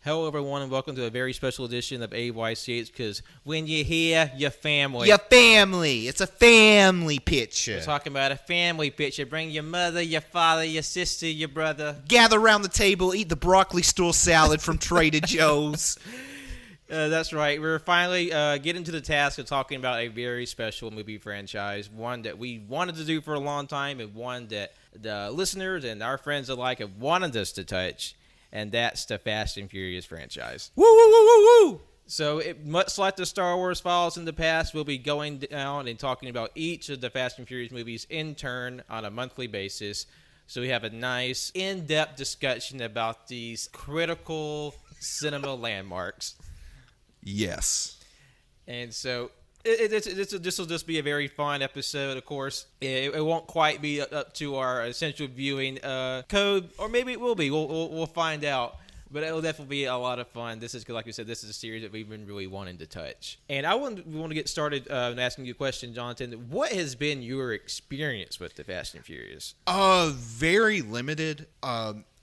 Hello, everyone, and welcome to a very special edition of AYCH, because when you hear your family... Your family. It's a family picture. We're talking about a family picture. Bring your mother, your father, your sister, your brother. Gather around the table, eat the broccoli store salad from Trader Joe's. That's right. We're finally getting to the task of talking about a very special movie franchise, one that we wanted to do for a long time, and one that the listeners and our friends alike have wanted us to touch. And that's the Fast and Furious franchise. Woo, woo, woo, woo, woo. So, much like the Star Wars files in the past, we'll be going down and talking about each of the Fast and Furious movies in turn on a monthly basis. So we have a nice, in-depth discussion about these critical cinema landmarks. Yes. And so, this will just be a very fun episode, of course. It won't quite be up to our essential viewing code, or maybe it will be. We'll find out. But it will definitely be a lot of fun. This is, like we said, this is a series that we've been really wanting to touch. And we want to get started asking you a question, Jonathan. What has been your experience with the Fast and Furious? Very limited.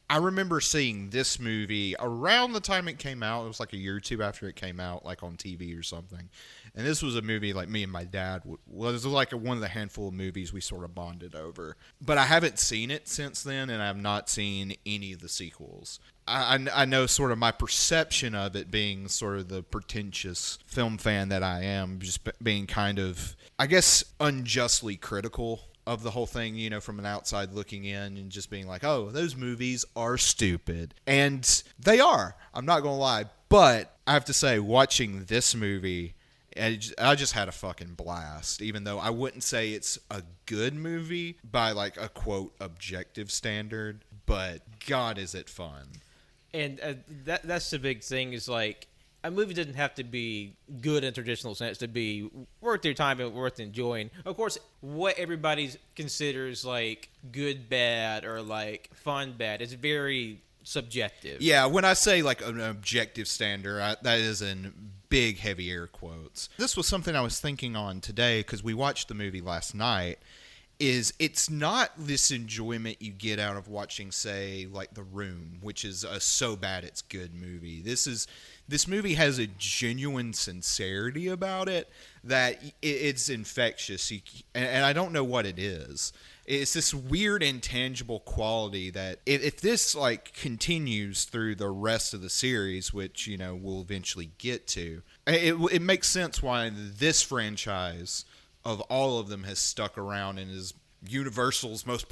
I remember seeing this movie around the time it came out. It was like a year or two after it came out, like on TV or something. And this was a movie like me and my dad was like one of the handful of movies we sort of bonded over. But I haven't seen it since then, and I have not seen any of the sequels. I know sort of my perception of it being sort of the pretentious film fan that I am, just being kind of, I guess, unjustly critical of the whole thing, you know, from an outside looking in and just being like, oh, those movies are stupid. And they are. I'm not going to lie. But I have to say, watching this movie, I just had a fucking blast, even though I wouldn't say it's a good movie by like a quote objective standard, but God, is it fun. And that's the big thing, is like, a movie doesn't have to be good in traditional sense to be worth their time and worth enjoying. Of course, what everybody considers like good bad or like fun bad is very subjective. Yeah, when I say like an objective standard, that is in big heavy air quotes. This was something I was thinking on today because we watched the movie last night. It's not this enjoyment you get out of watching, say, like The Room, which is a so bad it's good movie. This movie has a genuine sincerity about it that it's infectious, and I don't know what it is. It's this weird intangible quality that if this like continues through the rest of the series, which, you know, we'll eventually get to, it makes sense why this franchise of all of them has stuck around and is Universal's most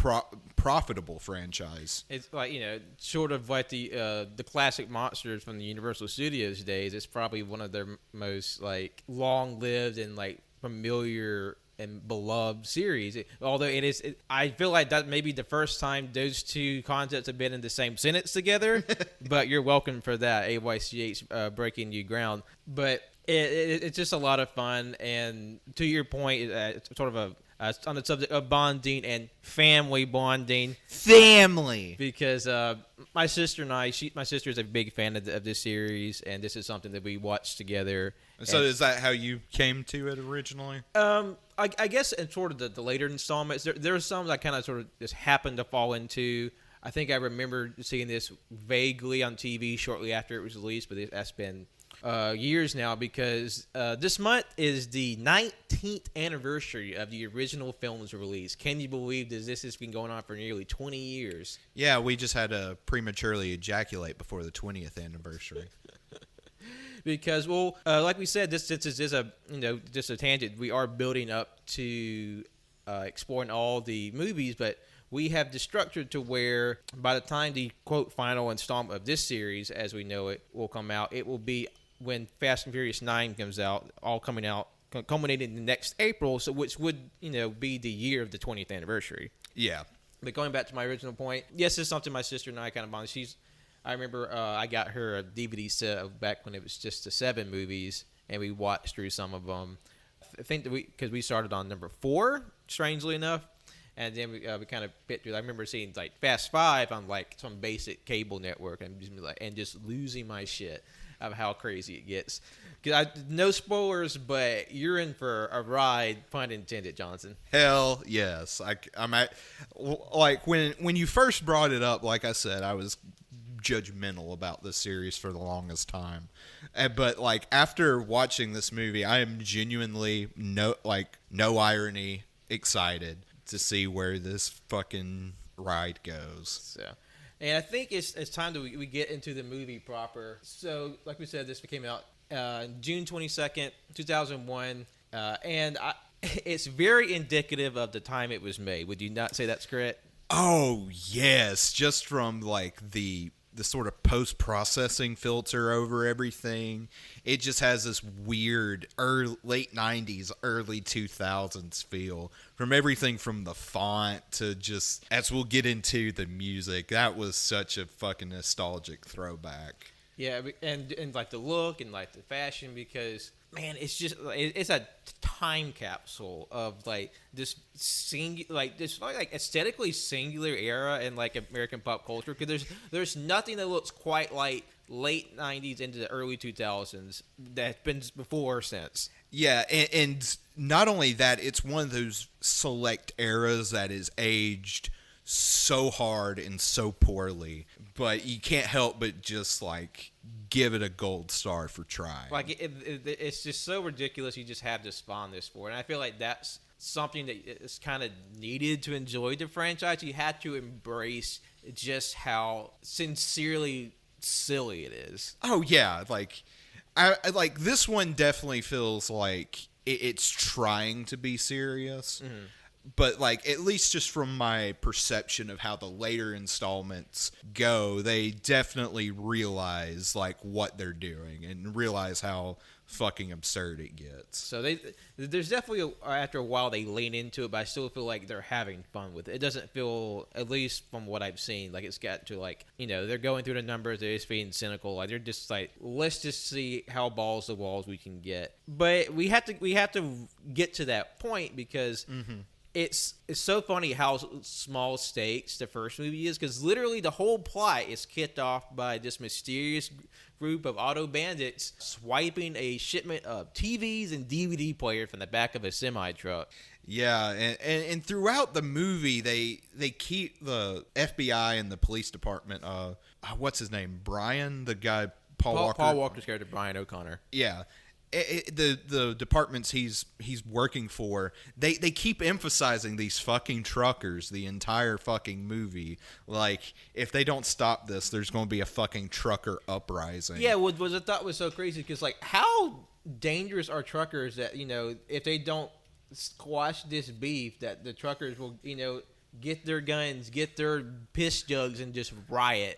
profitable franchise. It's like, you know, sort of like the classic monsters from the Universal Studios days. It's probably one of their most like long-lived and like familiar and beloved series. Although I feel like that may be the first time those two concepts have been in the same sentence together. But you're welcome for that, AYCH, breaking new ground. But it's just a lot of fun, and to your point, it's sort of on the subject of bonding and family bonding. Family! Because my sister and my sister is a big fan of this series, and this is something that we watched together. So is that how you came to it originally? I guess in sort of the later installments, there are some that kind of sort of just happened to fall into. I think I remember seeing this vaguely on TV shortly after it was released, but that's been years now, because this month is the 19th anniversary of the original film's release. Can you believe this has been going on for nearly 20 years? Yeah, we just had to prematurely ejaculate before the 20th anniversary. Because, well, like we said, this is a, you know, just a tangent. We are building up to exploring all the movies, but we have the structure to where by the time the quote final installment of this series, as we know it, will come out, it will be when Fast and Furious 9 comes out, all coming out, culminating in next April, so which would, you know, be the year of the 20th anniversary. Yeah. But going back to my original point, yes, it's something my sister and I kind of bond. I remember I got her a DVD set of back when it was just the 7 movies, and we watched through some of them. I think that because we started on number 4, strangely enough, and then we kind of bit through. I remember seeing like Fast 5 on like some basic cable network, and just losing my shit of how crazy it gets. No spoilers, but you're in for a ride, pun intended, Johnson. Hell yes. I'm at, like when you first brought it up, like I said, I was judgmental about this series for the longest time. But like after watching this movie, I am genuinely no irony excited to see where this fucking ride goes. So, and I think it's time that we get into the movie proper. So, like we said, this came out June 22nd, 2001, and it's very indicative of the time it was made. Would you not say that's correct? Oh yes, just from like the sort of post-processing filter over everything. It just has this weird late 90s, early 2000s feel. From everything from the font to just, as we'll get into, the music. That was such a fucking nostalgic throwback. Yeah, and like the look and like the fashion, because man, it's a time capsule of like this like aesthetically singular era in like American pop culture. Because there's nothing that looks quite like late 90s into the early 2000s that's been before or since. Yeah, and not only that, it's one of those select eras that is aged so hard and so poorly, but you can't help but just like give it a gold star for trying. Like it's just so ridiculous. You just have this fondness for it, and I feel like that's something that is kind of needed to enjoy the franchise. You have to embrace just how sincerely silly it is. Oh yeah, like I like this one definitely feels like it's trying to be serious. Mm-hmm. But, like, at least just from my perception of how the later installments go, they definitely realize, like, what they're doing and realize how fucking absurd it gets. So there's definitely, after a while, they lean into it, but I still feel like they're having fun with it. It doesn't feel, at least from what I've seen, like it's got to, like, you know, they're going through the numbers, they're just being cynical. Like, they're just like, let's just see how balls to walls we can get. But we have to get to that point because... Mm-hmm. It's so funny how small stakes the first movie is, because literally the whole plot is kicked off by this mysterious group of auto bandits swiping a shipment of TVs and DVD players from the back of a semi-truck. Yeah, and throughout the movie, they keep the FBI and the police department, what's his name? Brian? The guy, Paul Walker? Paul Walker's character, Brian O'Connor. Yeah. The departments he's working for, they keep emphasizing these fucking truckers the entire fucking movie. Like, if they don't stop this, there's going to be a fucking trucker uprising. Yeah, what I thought was so crazy, because, like, how dangerous are truckers that, you know, if they don't squash this beef, that the truckers will, you know, get their guns, get their piss jugs, and just riot.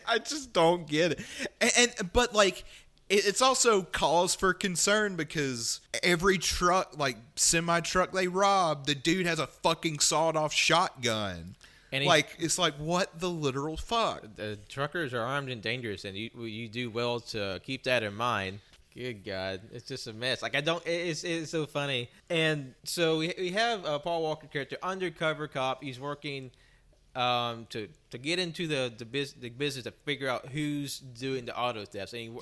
I just don't get it. But, like... It's also cause for concern because every truck, like semi-truck they rob, the dude has a fucking sawed-off shotgun. And it's like, what the literal fuck? The truckers are armed and dangerous, and you do well to keep that in mind. Good God, it's just a mess. Like, it's so funny. And so we have a Paul Walker character, undercover cop. He's working... to get into the business to figure out who's doing the auto thefts, and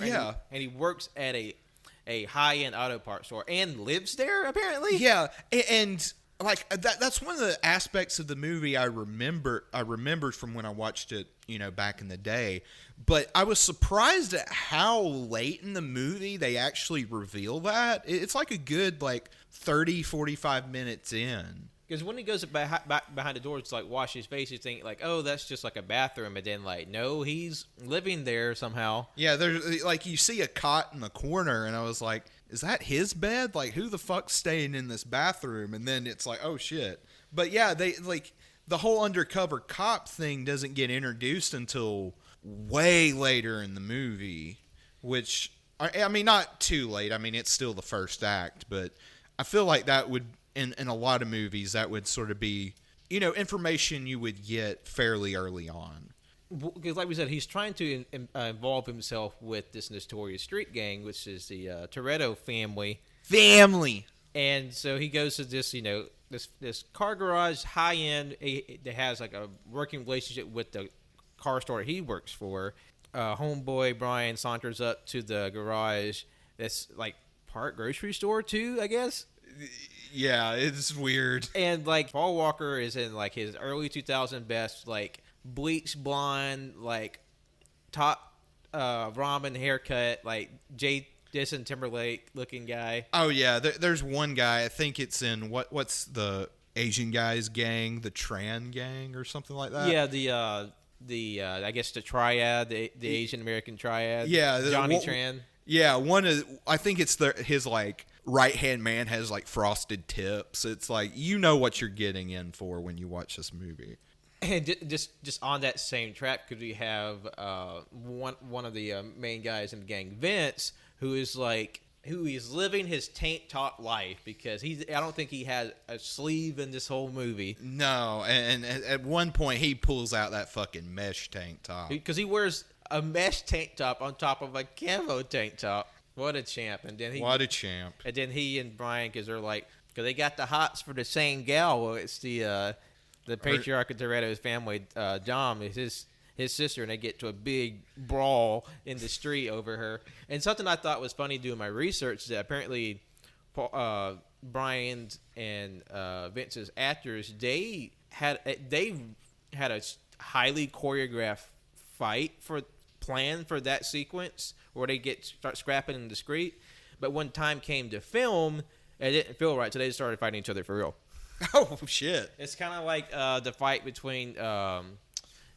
he works at a high-end auto parts store and lives there apparently. Yeah, and like that's one of the aspects of the movie I remembered from when I watched it, you know, back in the day. But I was surprised at how late in the movie they actually reveal that. It's like a good 30-45 minutes in. Because when he goes back behind the doors to, like, wash his face, you think, like, oh, that's just, like, a bathroom. And then, like, no, he's living there somehow. Yeah, there's, like, you see a cot in the corner, and I was like, is that his bed? Like, who the fuck's staying in this bathroom? And then it's like, oh, shit. But, yeah, they, like, the whole undercover cop thing doesn't get introduced until way later in the movie. Which, I mean, not too late. I mean, it's still the first act. But I feel like that would... In a lot of movies, that would sort of be, you know, information you would get fairly early on. Because, like we said, he's trying to involve himself with this notorious street gang, which is the Toretto family. And so he goes to this, you know, this car garage, high end, that has like a working relationship with the car store he works for. Homeboy Brian saunters up to the garage. That's like part grocery store too, I guess. Yeah, it's weird. And, like, Paul Walker is in, like, his early 2000 best, like, bleach blonde, like top ramen haircut, like Jason Timberlake looking guy. Oh yeah, there's one guy. I think it's in what's the Asian guy's gang, the Tran gang or something like that. Yeah, the I guess the triad, the Asian American triad. Yeah, Johnny Tran. Yeah, I think it's his like right hand man has like frosted tips. It's like you know what you're getting in for when you watch this movie. And just on that same track, could we have one of the main guys in the gang, Vince, who is living his tank top life because I don't think he had a sleeve in this whole movie. No, and at one point he pulls out that fucking mesh tank top because he wears a mesh tank top on top of a camo tank top. What a champ! And then he and Brian, because they got the hots for the same gal. Well, it's the patriarch of Toretto's family, Dom, is his sister, and they get to a big brawl in the street over her. And something I thought was funny doing my research is that apparently Brian and Vince's actors, they had a highly choreographed fight planned for that sequence where they start scrapping in the street. But when time came to film, it didn't feel right, so they started fighting each other for real. Oh shit! It's kind of like the fight between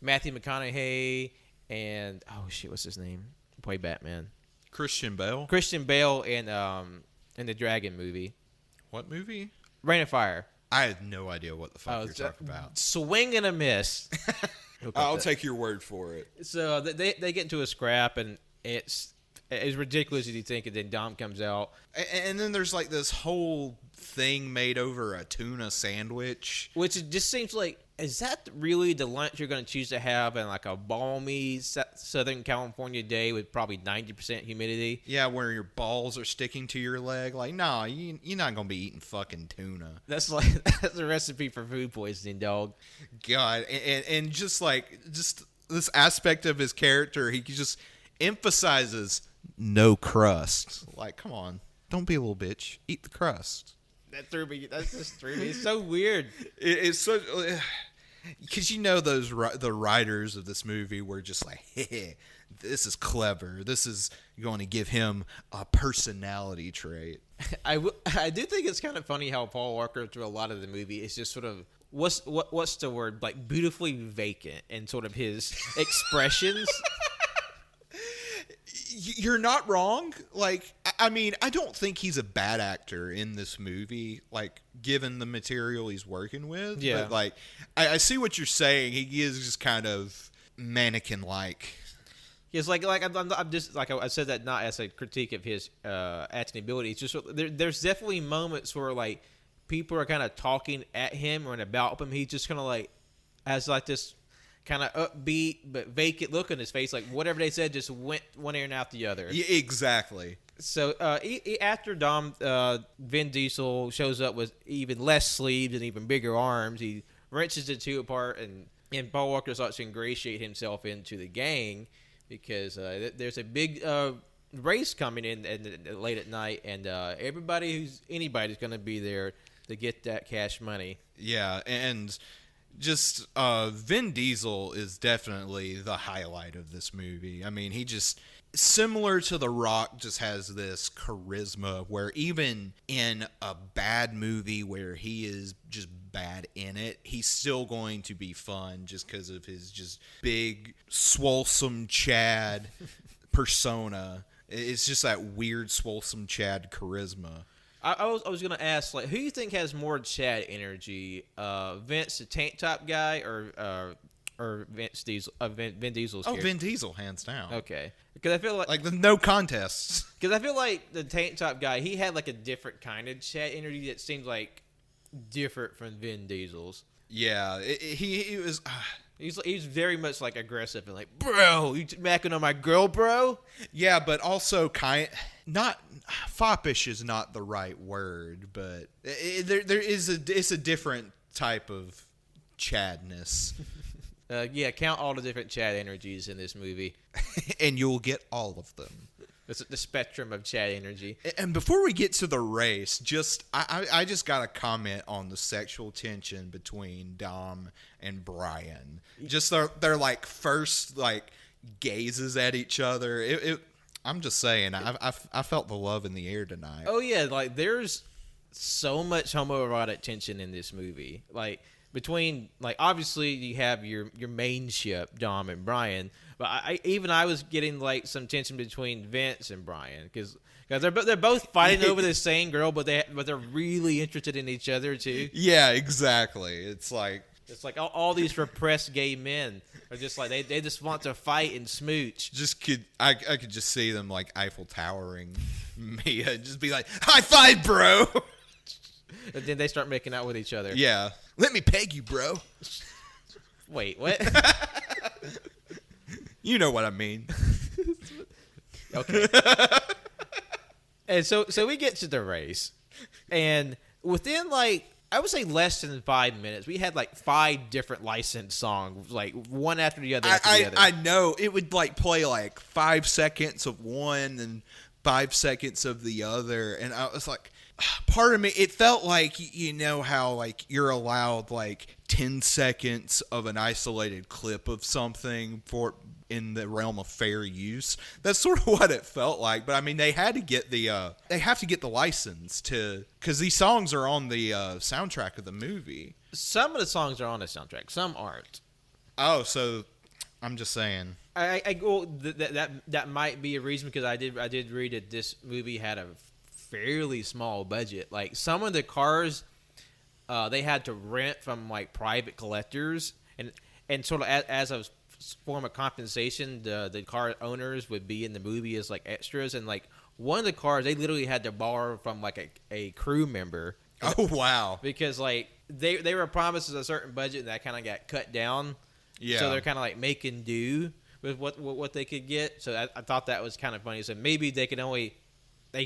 Matthew McConaughey and what's his name? Play Batman. Christian Bale in the Dragon movie. What movie? Rain of Fire. I have no idea what the fuck you're talking about. Swing and a miss. I'll take your word for it. So they get into a scrap, and it's as ridiculous as you think, and then Dom comes out. And then there's like this whole thing made over a tuna sandwich. Which it just seems like, is that really the lunch you're going to choose to have in like a balmy Southern California day with probably 90% humidity? Yeah, where your balls are sticking to your leg. Like, nah, you're not going to be eating fucking tuna. That's a recipe for food poisoning, dog. God, and just this aspect of his character, he just emphasizes no crust. Like, come on, don't be a little bitch. Eat the crust. That just threw me. It's so weird. It's so because the writers of this movie were just like, hey, this is clever. This is going to give him a personality trait. I do think it's kind of funny how Paul Walker through a lot of the movie is just sort of what's the word, like beautifully vacant in sort of his expressions. You're not wrong. Like, I mean, I don't think he's a bad actor in this movie, like, given the material he's working with. Yeah. But, like, I see what you're saying. He is just kind of mannequin-like. Yes, I'm just like I said that not as a critique of his acting ability. It's just there's definitely moments where like people are kind of talking at him or about him. He's just kind of like has like this kind of upbeat but vacant look on his face, like whatever they said just went one ear and out the other. Yeah, exactly. So after Dom, Vin Diesel shows up with even less sleeves and even bigger arms. He wrenches the two apart, and Paul Walker starts to ingratiate himself into the gang because there's a big race coming in late at night, and anybody's going to be there to get that cash money. Yeah, and just Vin Diesel is definitely the highlight of this movie. I mean, he just, similar to The Rock, just has this charisma where even in a bad movie where he is just bad in it, he's still going to be fun just because of his just big, swolesome Chad persona. It's just that weird, swolesome Chad charisma. I was gonna ask, like, who do you think has more Chad energy, Vince the tank top guy, or Vin Diesel's? Oh, Vin Diesel, hands down. Okay, because I feel like the no contests. Because I feel like the tank top guy, he had like a different kind of Chad energy that seems like different from Vin Diesel's. Yeah, he was. He's very much like aggressive and like, bro, you macking on my girl, bro? Yeah, but also not foppish is not the right word, but it's a different type of Chadness. Yeah, count all the different Chad energies in this movie, and you'll get all of them. the spectrum of Chad energy. And before we get to the race, I just got to comment on the sexual tension between Dom and Brian. Just their like first like gazes at each other. I'm just saying, I felt the love in the air tonight. Oh yeah, like there's so much homoerotic tension in this movie. Like between like obviously you have your main ship Dom and Brian, but I was getting like some tension between Vince and Brian because they're both fighting over the same girl, but they're really interested in each other too. Yeah, exactly. It's like all these repressed gay men are just like they just want to fight and smooch. I could just see them like Eiffel Towering Mia, just be like, high five, bro. And then they start making out with each other. Yeah, let me peg you, bro. Wait, what? You know what I mean. Okay. And so we get to the race, and within like I would say less than 5 minutes, we had like 5 different licensed songs, like one after the other. I know it would like play like 5 seconds of one and 5 seconds of the other, and I was like, part of me, it felt like, you know how like you're allowed like 10 seconds of an isolated clip of something for in the realm of fair use. That's sort of what it felt like. But I mean, they have to get the license because these songs are on the soundtrack of the movie. Some of the songs are on the soundtrack, some aren't. Oh, so I'm just saying. That might be a reason because I did read that this movie had a fairly small budget. Like some of the cars, they had to rent from like private collectors, and sort of as a form of compensation, the car owners would be in the movie as like extras, and like one of the cars they literally had to borrow from like a crew member. Oh wow! Because like they were promised a certain budget and that kind of got cut down. Yeah. So they're kind of like making do with what they could get. So I thought that was kind of funny. So maybe they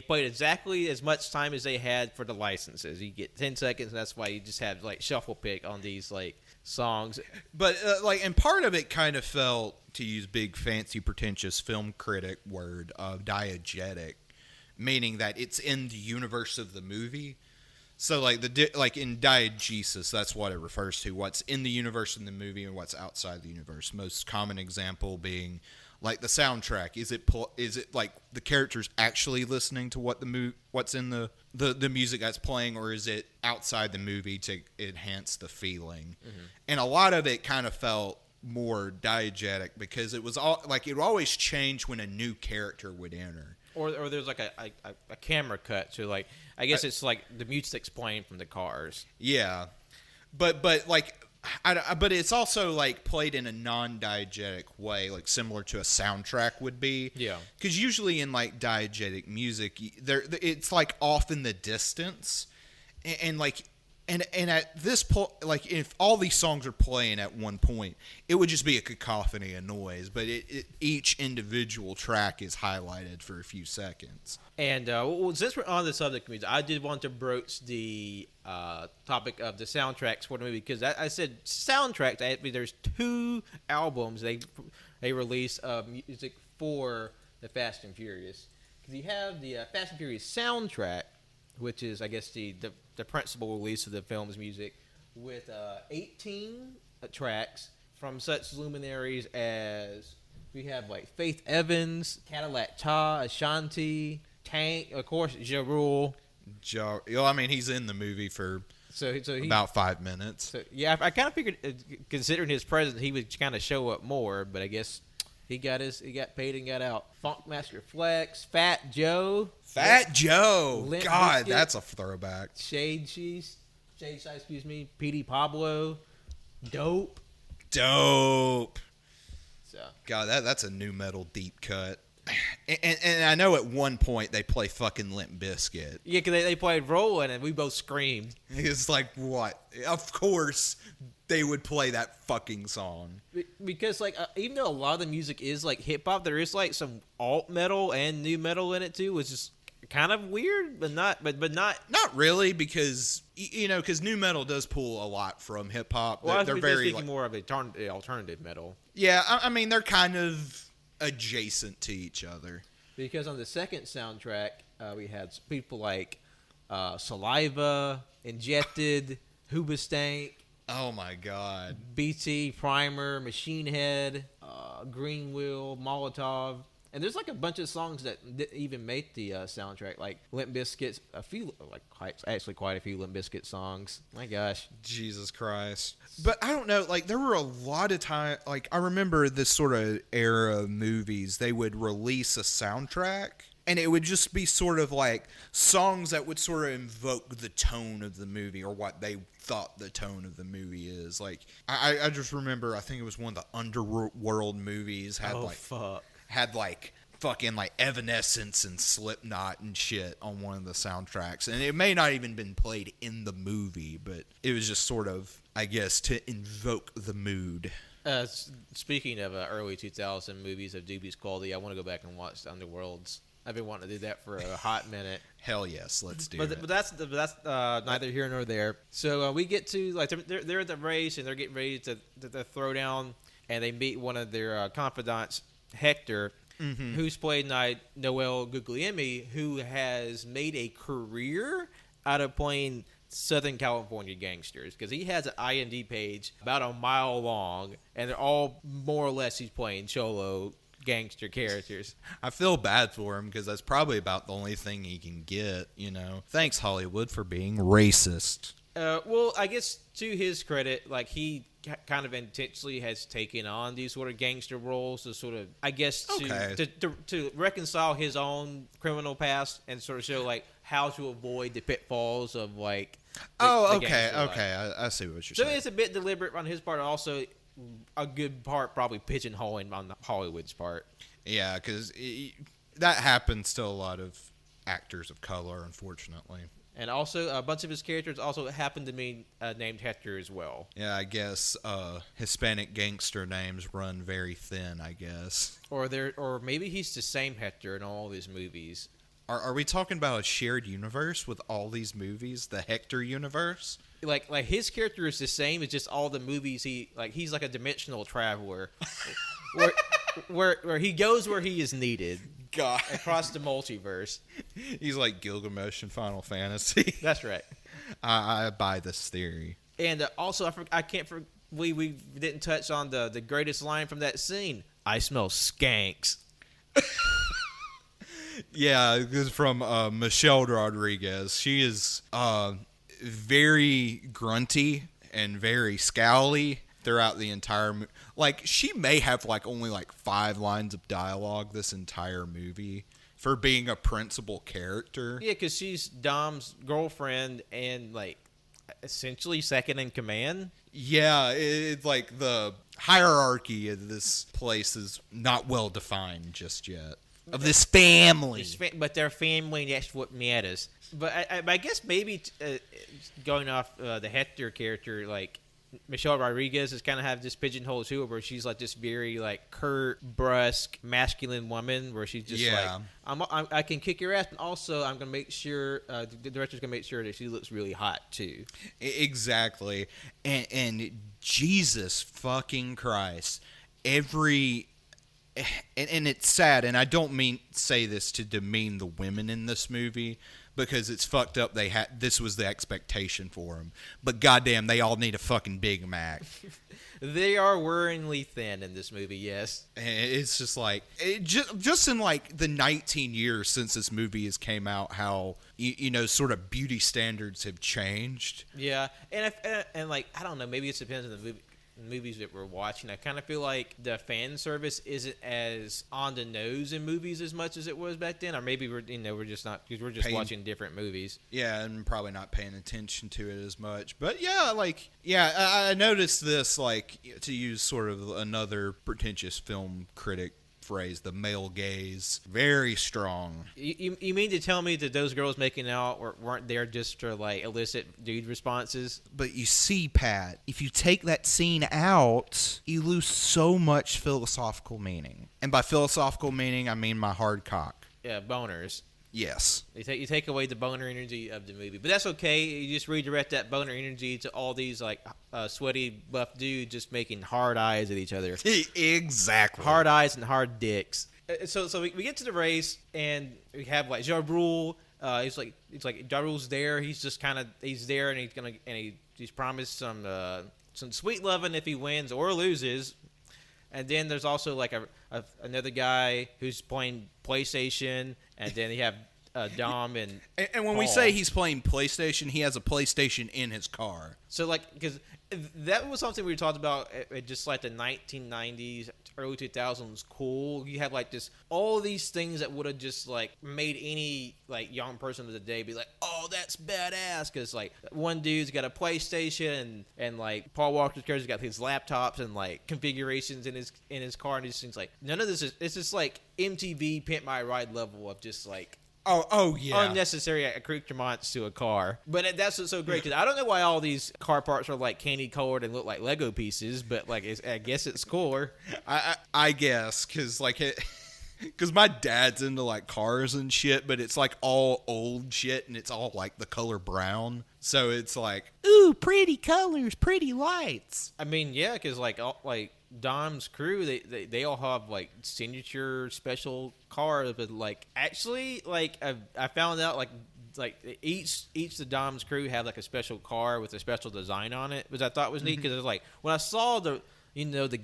played exactly as much time as they had for the licenses. You get 10 seconds, and that's why you just have like shuffle pick on these like songs. But and part of it kind of felt, to use big fancy pretentious film critic word, diegetic, meaning that it's in the universe of the movie. So like in diegesis, that's what it refers to. What's in the universe in the movie and what's outside the universe. Most common example being like the soundtrack. Is it like the characters actually listening to what's in the music that's playing, or is it outside the movie to enhance the feeling? Mm-hmm. And a lot of it kind of felt more diegetic because it was all like it would always change when a new character would enter. Or there's like a camera cut, so like I guess it's like the music's playing from the cars. Yeah, but like, but it's also like played in a non-diegetic way, like similar to a soundtrack would be. Yeah, because usually in like diegetic music, it's like off in the distance, and like. And at this point, like if all these songs are playing at one point, it would just be a cacophony of noise. But each individual track is highlighted for a few seconds. And since we're on the subject of music, I did want to broach the topic of the soundtracks for the movie because I said soundtracks. Actually, there's 2 albums they released of music for the Fast and Furious. Because you have the Fast and Furious soundtrack, which is, I guess, the principal release of the film's music, with 18 tracks from such luminaries as we have like Faith Evans, Cadillac Ta, Ashanti, Tank, of course, Ja Rule. I mean, he's in the movie for about 5 minutes. So, yeah, I kind of figured, considering his presence, he would kind of show up more, but I guess he got paid and got out. Funkmaster Flex, Fat Joe. God, Biscuit, that's a throwback. Shade Size, P.D. Pablo, Dope. So, God, that's a new metal deep cut. And I know at one point they play fucking Limp Bizkit. Yeah, because they played Rollin' and we both screamed. It's like, what? Of course they would play that fucking song. Because, like, even though a lot of the music is, like, hip-hop, there is, like, some alt metal and new metal in it, too, which is kind of weird, but not... Not really, because, because new metal does pull a lot from hip-hop. Well, they're very speaking more of alternative metal. Yeah, I mean, they're kind of adjacent to each other. Because on the second soundtrack, we had people like Saliva, Injected, Hoobastank, Oh my God. BT, Primer, Machine Head, Green Wheel, Molotov. And there's like a bunch of songs that didn't even make the soundtrack, like Limp Bizkit's actually quite a few Limp Bizkit songs. My gosh. Jesus Christ. But I don't know, like there were a lot of time, like I remember this sort of era of movies, they would release a soundtrack and it would just be sort of like songs that would sort of invoke the tone of the movie or what they thought the tone of the movie is. Like I just remember, I think it was one of the Underworld movies had like fucking like Evanescence and Slipknot and shit on one of the soundtracks. And it may not even been played in the movie, but it was just sort of, I guess, to invoke the mood. Speaking of early 2000 movies of dubious quality, I want to go back and watch the Underworlds. I've been wanting to do that for a hot minute. Hell yes, let's do it. But that's neither here nor there. So we get to, like, they're at the race, and they're getting ready to throw down, and they meet one of their confidants, Hector, who's played by Noel Guglielmi, who has made a career out of playing Southern California gangsters, because he has an IMDb page about a mile long, and they're all more or less he's playing cholo gangster characters. I feel bad for him because that's probably about the only thing he can get, you know. Thanks, Hollywood, for being racist. Well, I guess to his credit, like he kind of intentionally has taken on these sort of gangster roles to sort of, I guess, to reconcile his own criminal past and sort of show like how to avoid the pitfalls of like. Okay. I see what you're saying. So it's a bit deliberate on his part, also a good part probably pigeonholing on Hollywood's part. Yeah, because that happens to a lot of actors of color, unfortunately. And also, a bunch of his characters also happen to be named Hector as well. Yeah, I guess Hispanic gangster names run very thin, I guess. Or maybe he's the same Hector in all these movies. Are we talking about a shared universe with all these movies, the Hector universe? Like his character is the same as just all the movies. He's like a dimensional traveler, where he goes where he is needed. God, across the multiverse. He's like Gilgamesh in Final Fantasy. That's right. I buy this theory. And also, we didn't touch on the greatest line from that scene. I smell skanks. Yeah, this is from Michelle Rodriguez. She is very grunty and very scowly throughout the entire movie. Like, she may have only 5 lines of dialogue this entire movie for being a principal character. Yeah, because she's Dom's girlfriend and essentially second in command. Yeah, it's like the hierarchy of this place is not well defined just yet. Of this family. But their family, that's what matters. But I guess maybe going off the Hector character, Michelle Rodriguez is kind of have this pigeonhole too, where she's this very curt, brusque, masculine woman, where she's just I can kick your ass, and also I'm gonna make sure the director's gonna make sure that she looks really hot too. Exactly, and Jesus fucking Christ, and it's sad, and I don't say this to demean the women in this movie, because it's fucked up. This was the expectation for them, but goddamn, they all need a fucking Big Mac. They are worryingly thin in this movie, yes. And it's just just in the 19 years since this movie has came out, how sort of beauty standards have changed. Yeah, and I don't know, maybe it depends on the movies that we're watching. I kind of feel like the fan service isn't as on the nose in movies as much as it was back then, or maybe we're just not, because we're just watching different movies. Yeah, and probably not paying attention to it as much. But I noticed this, to use sort of another pretentious film critic phrase, the male gaze, very strong. You mean to tell me that those girls making out weren't there just to elicit dude responses? But you see, Pat, if you take that scene out, you lose so much philosophical meaning. And by philosophical meaning, I mean my hard cock. Yeah, boners. Yes. You take away the boner energy of the movie. But that's okay. You just redirect that boner energy to all these sweaty, buff dudes just making hard eyes at each other. Exactly. Hard eyes and hard dicks. So we get to the race, and we have like Ja Rule. It's like Ja Rule's there. He's just kind of he's there, and he's promised some sweet loving if he wins or loses. And then there's also like another guy who's playing PlayStation, and then you have Dom and when Paul. we say he's playing PlayStation, he has a PlayStation in his car. So like because that was something we talked about just like the 1990s, early 2000s cool. You had like this all these things that would have just like made any like young person of the day be like, oh, that's badass, because like one dude's got a PlayStation and like Paul Walker's character's got his laptops and like configurations in his car, and these things like none of this is it's just like MTV Pimp My Ride level of just like Oh yeah. unnecessary accoutrements to a car. But that's what's so great, because I don't know why all these car parts are like candy colored and look like Lego pieces, but like I guess it's cooler. I guess because like because my dad's into like cars and shit, but it's like all old shit and it's all like the color brown. So it's like, ooh, pretty colors, pretty lights. I mean, yeah, because like Dom's crew, they all have like signature special cars, but like actually like I found out like each of Dom's crew have like a special car with a special design on it, which I thought was neat, because it was like when I saw the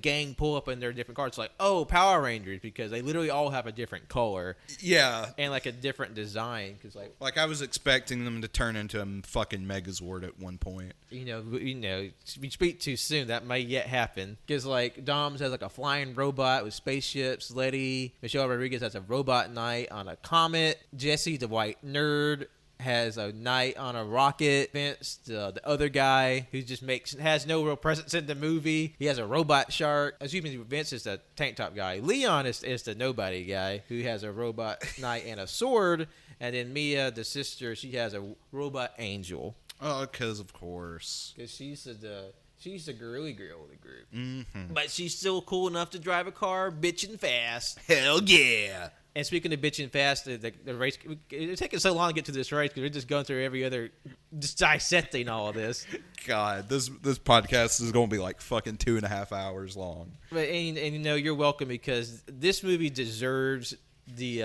gang pull up in their different cars, it's like, oh, Power Rangers, because they literally all have a different color. Yeah. And like a different design, because like I was expecting them to turn into a fucking Megazord at one point. we speak too soon. That may yet happen, because like Dom's has like a flying robot with spaceships. Letty, Michelle Rodriguez has a robot knight on a comet. Jesse, the white nerd, has a knight on a rocket. Vince, the other guy who just has no real presence in the movie, he has a robot shark. Assuming Vince is the tank top guy. Leon is the nobody guy who has a robot knight and a sword. And then Mia, the sister, she has a robot angel. Oh, because of course. Because she's the girly girl of the group. Mm-hmm. But she's still cool enough to drive a car bitchin' fast. Hell yeah. And speaking of bitching fast, the race, it's taking so long to get to this race because we're just going through every other, just dissecting all of this. God, this podcast is going to be like fucking 2.5 hours long. But and you're welcome, because this movie deserves the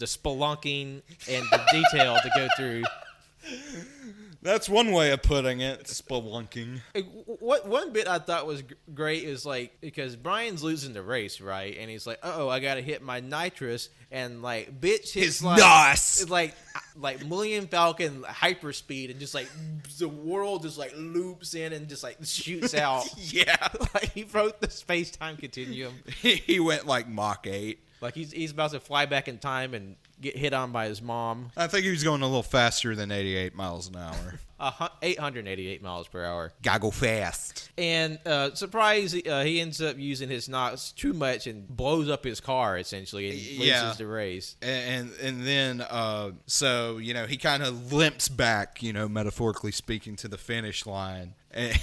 spelunking and the detail to go through. That's one way of putting it. Spelunking. What one bit I thought was great is like, because Brian's losing the race, right? And he's like, "Uh-oh, I gotta hit my nitrous," and like bitch hits his like NOS. It's like Millennium Falcon hyperspeed, and just like the world just like loops in and just like shoots out. Yeah, like he broke the space time continuum. He went like Mach 8. Like he's about to fly back in time and get hit on by his mom. I think he was going a little faster than 88 miles an hour. 888 miles per hour. Gotta go fast. And surprise, he ends up using his NOS too much and blows up his car, essentially, and loses the race. And then, so, he kind of limps back, metaphorically speaking, to the finish line. And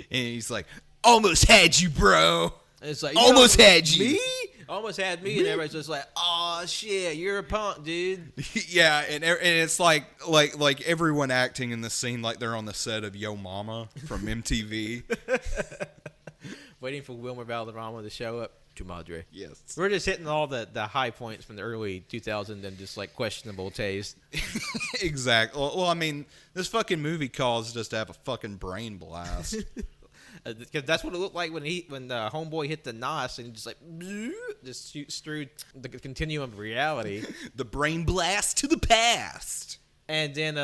he's like, almost had you, bro. It's like, almost had you. Me? Almost had me, and everybody's just like, "Oh shit, you're a punk, dude." Yeah, and it's like everyone acting in the scene like they're on the set of Yo Mama from MTV, waiting for Wilmer Valderrama to show up. Tu madre. Yes, we're just hitting all the high points from the early 2000s and just like questionable taste. Exactly. Well, I mean, this fucking movie caused us to have a fucking brain blast. Because that's what it looked like when the homeboy hit the NOS and just shoots through the continuum of reality. The brain blast to the past. And then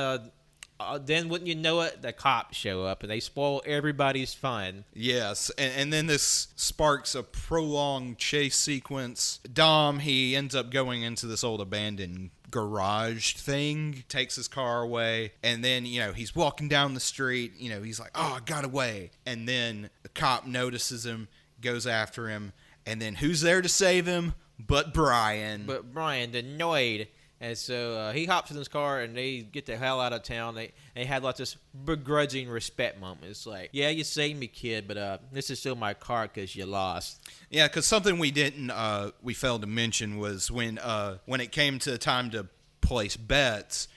wouldn't you know it, the cops show up and they spoil everybody's fun. Yes, and then this sparks a prolonged chase sequence. Dom, he ends up going into this old abandoned garage thing, takes his car away, and then he's walking down the street, he's like, oh, I got away, and then the cop notices him, goes after him, and then who's there to save him but Brian, the Noid. And so he hops in his car and they get the hell out of town. They had like this begrudging respect moment. It's like, yeah, you saved me, kid, but this is still my car because you lost. Yeah, because something we failed to mention was when it came to time to place bets,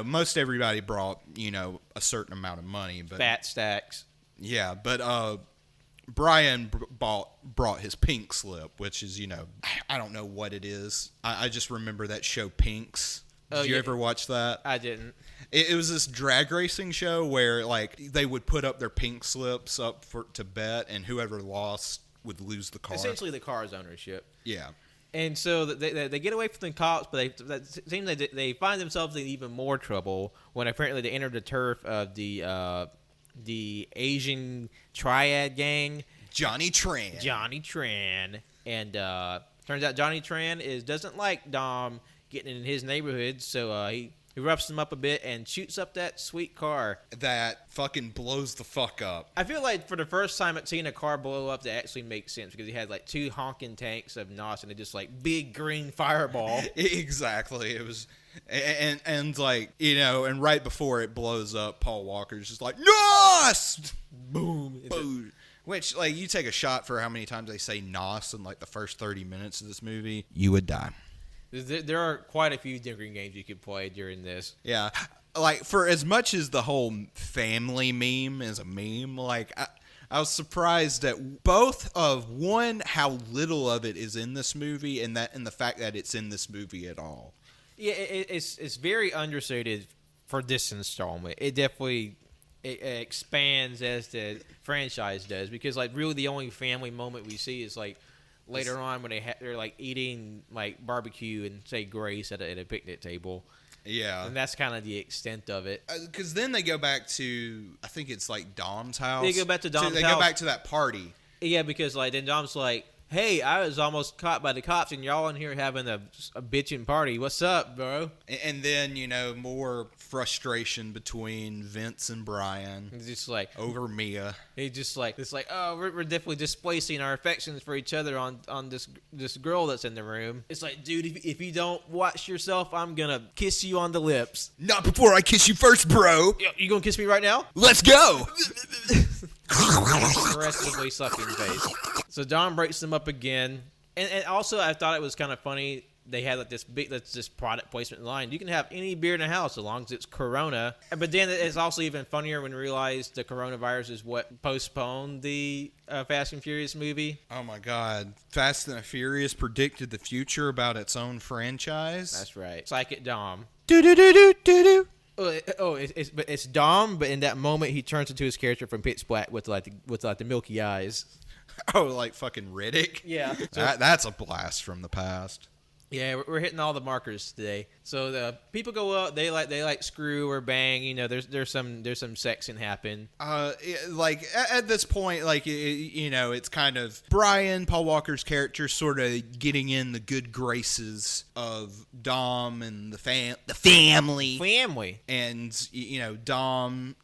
most everybody brought, a certain amount of money. But fat stacks. Yeah, but Brian brought his pink slip, which is, I don't know what it is. I just remember that show Pinks. Did you ever watch that? I didn't. It was this drag racing show where like they would put up their pink slips up to bet, and whoever lost would lose the car. Essentially, the car's ownership. Yeah. And so they get away from the cops, but they find themselves in even more trouble when apparently they enter the turf of the Asian triad gang. Johnny Tran. And turns out Johnny Tran doesn't like Dom getting in his neighborhood, so he roughs him up a bit and shoots up that sweet car. That fucking blows the fuck up. I feel like for the first time I've seen a car blow up, that actually makes sense because he had like 2 honking tanks of NOS and it just like big green fireball. Exactly. It was, and like, and right before it blows up, Paul Walker's just like, NOS! Boom. Boom. Which, like, you take a shot for how many times they say NOS in like the first 30 minutes of this movie, you would die. There are quite a few different games you could play during this. Yeah. Like, for as much as the whole family meme is a meme, like, I was surprised at both of, one, how little of it is in this movie, and the fact that it's in this movie at all. Yeah, it's very understated for this installment. It definitely expands as the franchise does, because, like, really the only family moment we see is, like, later on when they're like eating like barbecue and say grace at a picnic table. Yeah. And that's kind of the extent of it. Because then they go back to, I think it's like Dom's house. They go back to Dom's house. They go back to that party. Yeah, because like then Dom's like, hey, I was almost caught by the cops and y'all in here having a bitchin' party. What's up, bro? And then, more frustration between Vince and Brian. He's just like over Mia. He's just like, it's like, oh, we're definitely displacing our affections for each other on this girl that's in the room. It's like, dude, if you don't watch yourself, I'm gonna kiss you on the lips. Not before I kiss you first, bro. You gonna kiss me right now? Let's go. Aggressively sucking face. So Dom breaks them up again, and also I thought it was kind of funny. They had like this product placement line. You can have any beer in the house as long as it's Corona. But then it's also even funnier when we realize the coronavirus is what postponed the Fast and Furious movie. Oh my God! Fast and Furious predicted the future about its own franchise. That's right. Psychic Dom. Do do do do do do. It's Dom, but in that moment he turns into his character from Pitch Black with the milky eyes. Oh, like fucking Riddick? Yeah. That's a blast from the past. Yeah, we're hitting all the markers today. So the people go up, they like screw or bang. There's some sexing happen. Like at this point, like it's kind of Brian, Paul Walker's character, sort of getting in the good graces of Dom and the family. And Dom,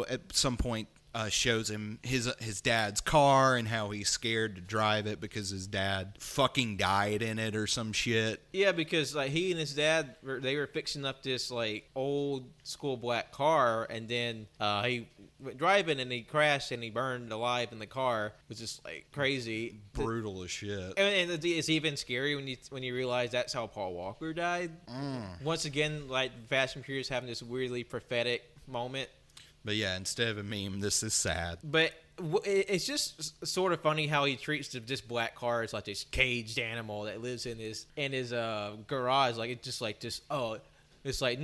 at some point shows him his dad's car and how he's scared to drive it because his dad fucking died in it or some shit. Yeah, because like he and his dad they were fixing up this like old school black car, and then he went driving and he crashed and he burned alive in the car. It was just like crazy, brutal as shit. And it's even scary when you realize that's how Paul Walker died. Once again, like Fast and Furious having this weirdly prophetic moment. But yeah, instead of a meme, this is sad. But it's just sort of funny how he treats this black car as like this caged animal that lives in his garage. Like it's like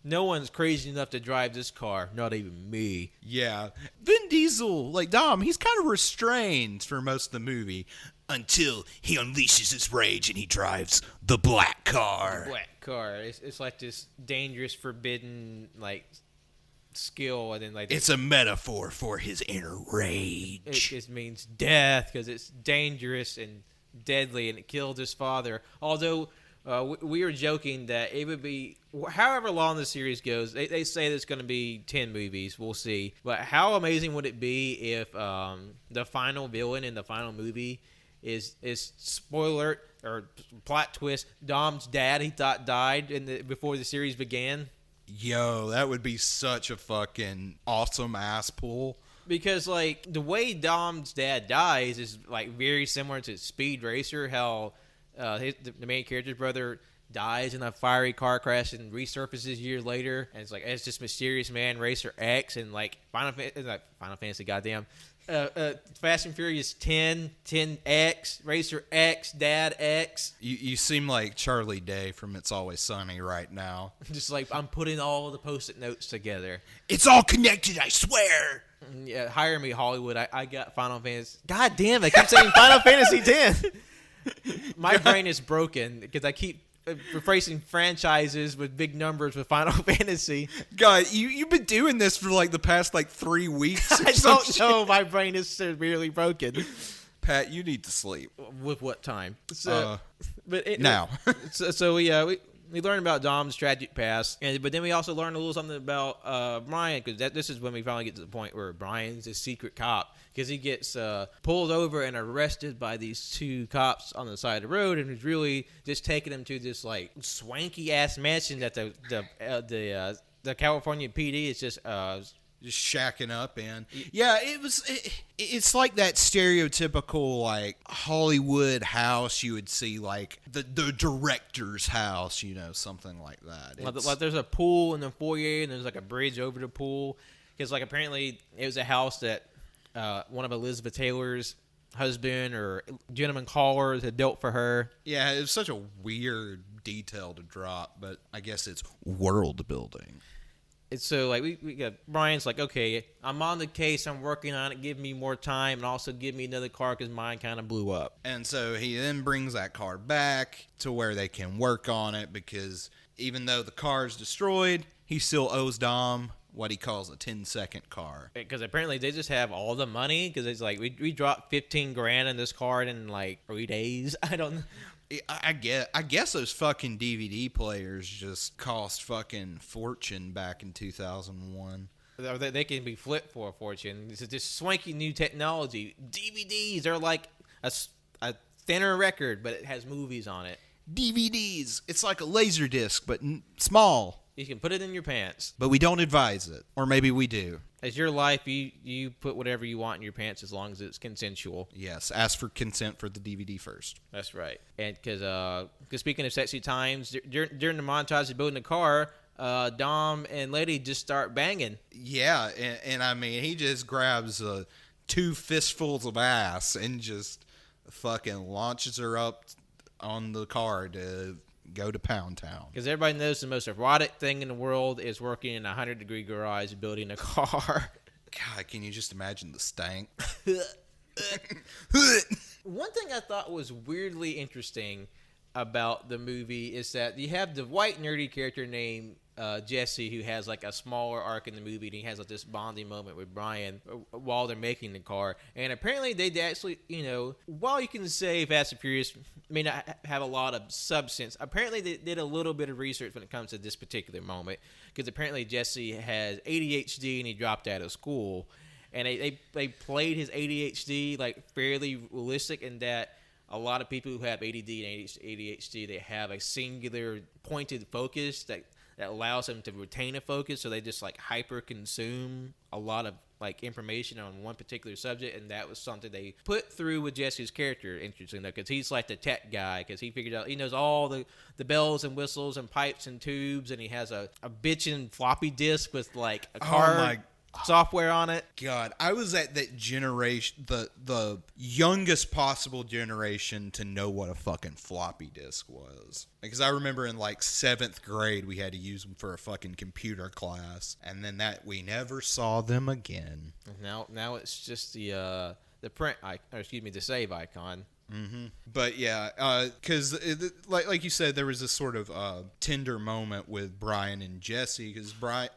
no one's crazy enough to drive this car, not even me. Yeah, Vin Diesel, like Dom, he's kind of restrained for most of the movie until he unleashes his rage and he drives the black car. It's like this dangerous, forbidden like skill, and then like it's a metaphor for his inner rage. It just means death because it's dangerous and deadly, and it killed his father. Although we were joking that it would be however long the series goes. They say there's going to be 10 movies. We'll see. But how amazing would it be if the final villain in the final movie is spoiler or plot twist? Dom's dad he thought died before the series began. Yo, that would be such a fucking awesome ass pull. Because, like, the way Dom's dad dies is, like, very similar to Speed Racer, how the main character's brother dies in a fiery car crash and resurfaces years later. And it's like, it's just Mysterious Man Racer X and, like, Final Fantasy, goddamn. Fast and Furious 10, 10X, Racer X, Dad X. You seem like Charlie Day from It's Always Sunny right now. Just like I'm putting all the Post-it notes together. It's all connected, I swear. Yeah, hire me, Hollywood. I got Final Fantasy. God damn, I keep saying Final Fantasy 10. My brain is broken because I keep replacing franchises with big numbers with Final Fantasy. God, you've been doing this for like the past 3 weeks. I don't know. My brain is severely broken. Pat, you need to sleep. With what time? Now. So we learned about Dom's tragic past, but then we also learned a little something about Brian, because this is when we finally get to the point where Brian's a secret cop, because he gets pulled over and arrested by these two cops on the side of the road, and he's really just taking him to this like swanky ass mansion that the California PD is just shacking up in. Yeah, it's like that stereotypical like Hollywood house you would see, like the director's house, something like that. Like there's a pool in the foyer and there's like a bridge over the pool, because like apparently it was a house that one of Elizabeth Taylor's husband or gentleman callers had built for her. Yeah, it was such a weird detail to drop, but I guess it's world building. And so, like, we got Brian's like, okay, I'm on the case, I'm working on it, give me more time, and also give me another car because mine kind of blew up. And so he then brings that car back to where they can work on it, because even though the car is destroyed, he still owes Dom what he calls a 10-second car. Because apparently they just have all the money, because it's like, we dropped $15,000 in this car in like 3 days. I don't know. I guess those fucking DVD players just cost fucking fortune back in 2001. They can be flipped for a fortune. This is just swanky new technology. DVDs, they're like a thinner record, but it has movies on it. DVDs, it's like a laser disc, but small. You can put it in your pants. But we don't advise it. Or maybe we do. It's your life. You put whatever you want in your pants as long as it's consensual. Yes. Ask for consent for the DVD first. That's right. And because speaking of sexy times, during the montage of building the car, Dom and Lady just start banging. Yeah. And I mean, he just grabs 2 fistfuls of ass and just fucking launches her up on the car to go to Pound Town. Because everybody knows the most erotic thing in the world is working in a 100-degree garage building a car. God, can you just imagine the stank? One thing I thought was weirdly interesting about the movie is that you have the white nerdy character named Jesse, who has like a smaller arc in the movie, and he has like this bonding moment with Brian while they're making the car. And apparently they actually, while you can say Fast and Furious may not have a lot of substance, apparently they did a little bit of research when it comes to this particular moment, because apparently Jesse has ADHD and he dropped out of school, and they played his ADHD like fairly realistic in that a lot of people who have ADD and ADHD, they have a singular pointed focus that allows them to retain a focus, so they just like hyper consume a lot of like information on one particular subject, and that was something they put through with Jesse's character, interesting though, because he's like the tech guy, because he figured out, he knows all the bells and whistles and pipes and tubes, and he has a bitchin' floppy disk with like a car software on it. God, I was at that generation, the youngest possible generation to know what a fucking floppy disk was. Because I remember in like 7th grade we had to use them for a fucking computer class, and then that we never saw them again. Now it's just the the save icon. Mm-hmm. But yeah, because like you said, there was this sort of tender moment with Brian and Jesse, because Brian,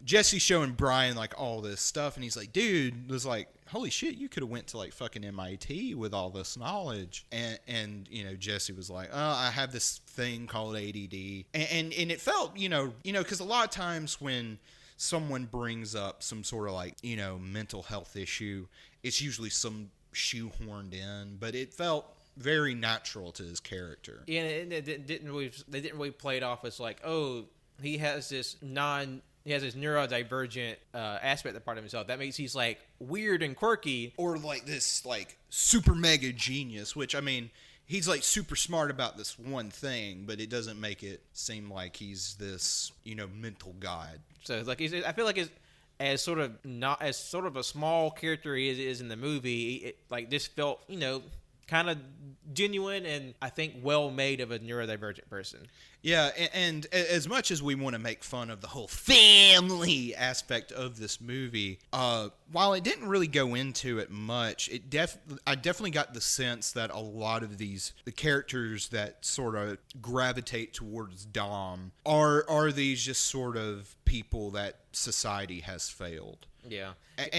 Jesse's showing Brian like all this stuff, and he's like, dude, was like, holy shit, you could have went to like fucking MIT with all this knowledge. And Jesse was like, oh, I have this thing called ADD, and it felt because a lot of times when someone brings up some sort of like mental health issue, it's usually some shoehorned in, but it felt very natural to his character. Yeah, and they didn't really play it off as like, oh, he has this neurodivergent aspect of part of himself. That makes he's like weird and quirky, or like this like super mega genius, which I mean, he's like super smart about this one thing, but it doesn't make it seem like he's this mental god. So like I feel like as sort of not as sort of a small character he is in the movie, like this felt, kind of genuine and I think well made of a neurodivergent person. Yeah, and as much as we want to make fun of the whole family aspect of this movie, while it didn't really go into it much, I definitely got the sense that a lot of the characters that sort of gravitate towards Dom are these just sort of people that society has failed. Yeah.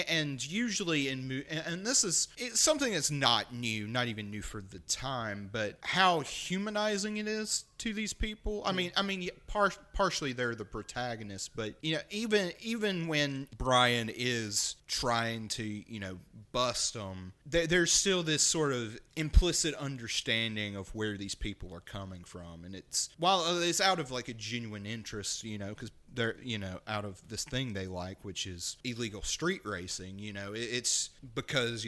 And usually and this is something that's not new, not even new for the time, but how humanizing it is to these people. I mean, partially they're the protagonists, but even when Brian is trying to bust them, there's still this sort of implicit understanding of where these people are coming from, and while it's out of like a genuine interest, because they're out of this thing they like, which is illegal street racing. It's because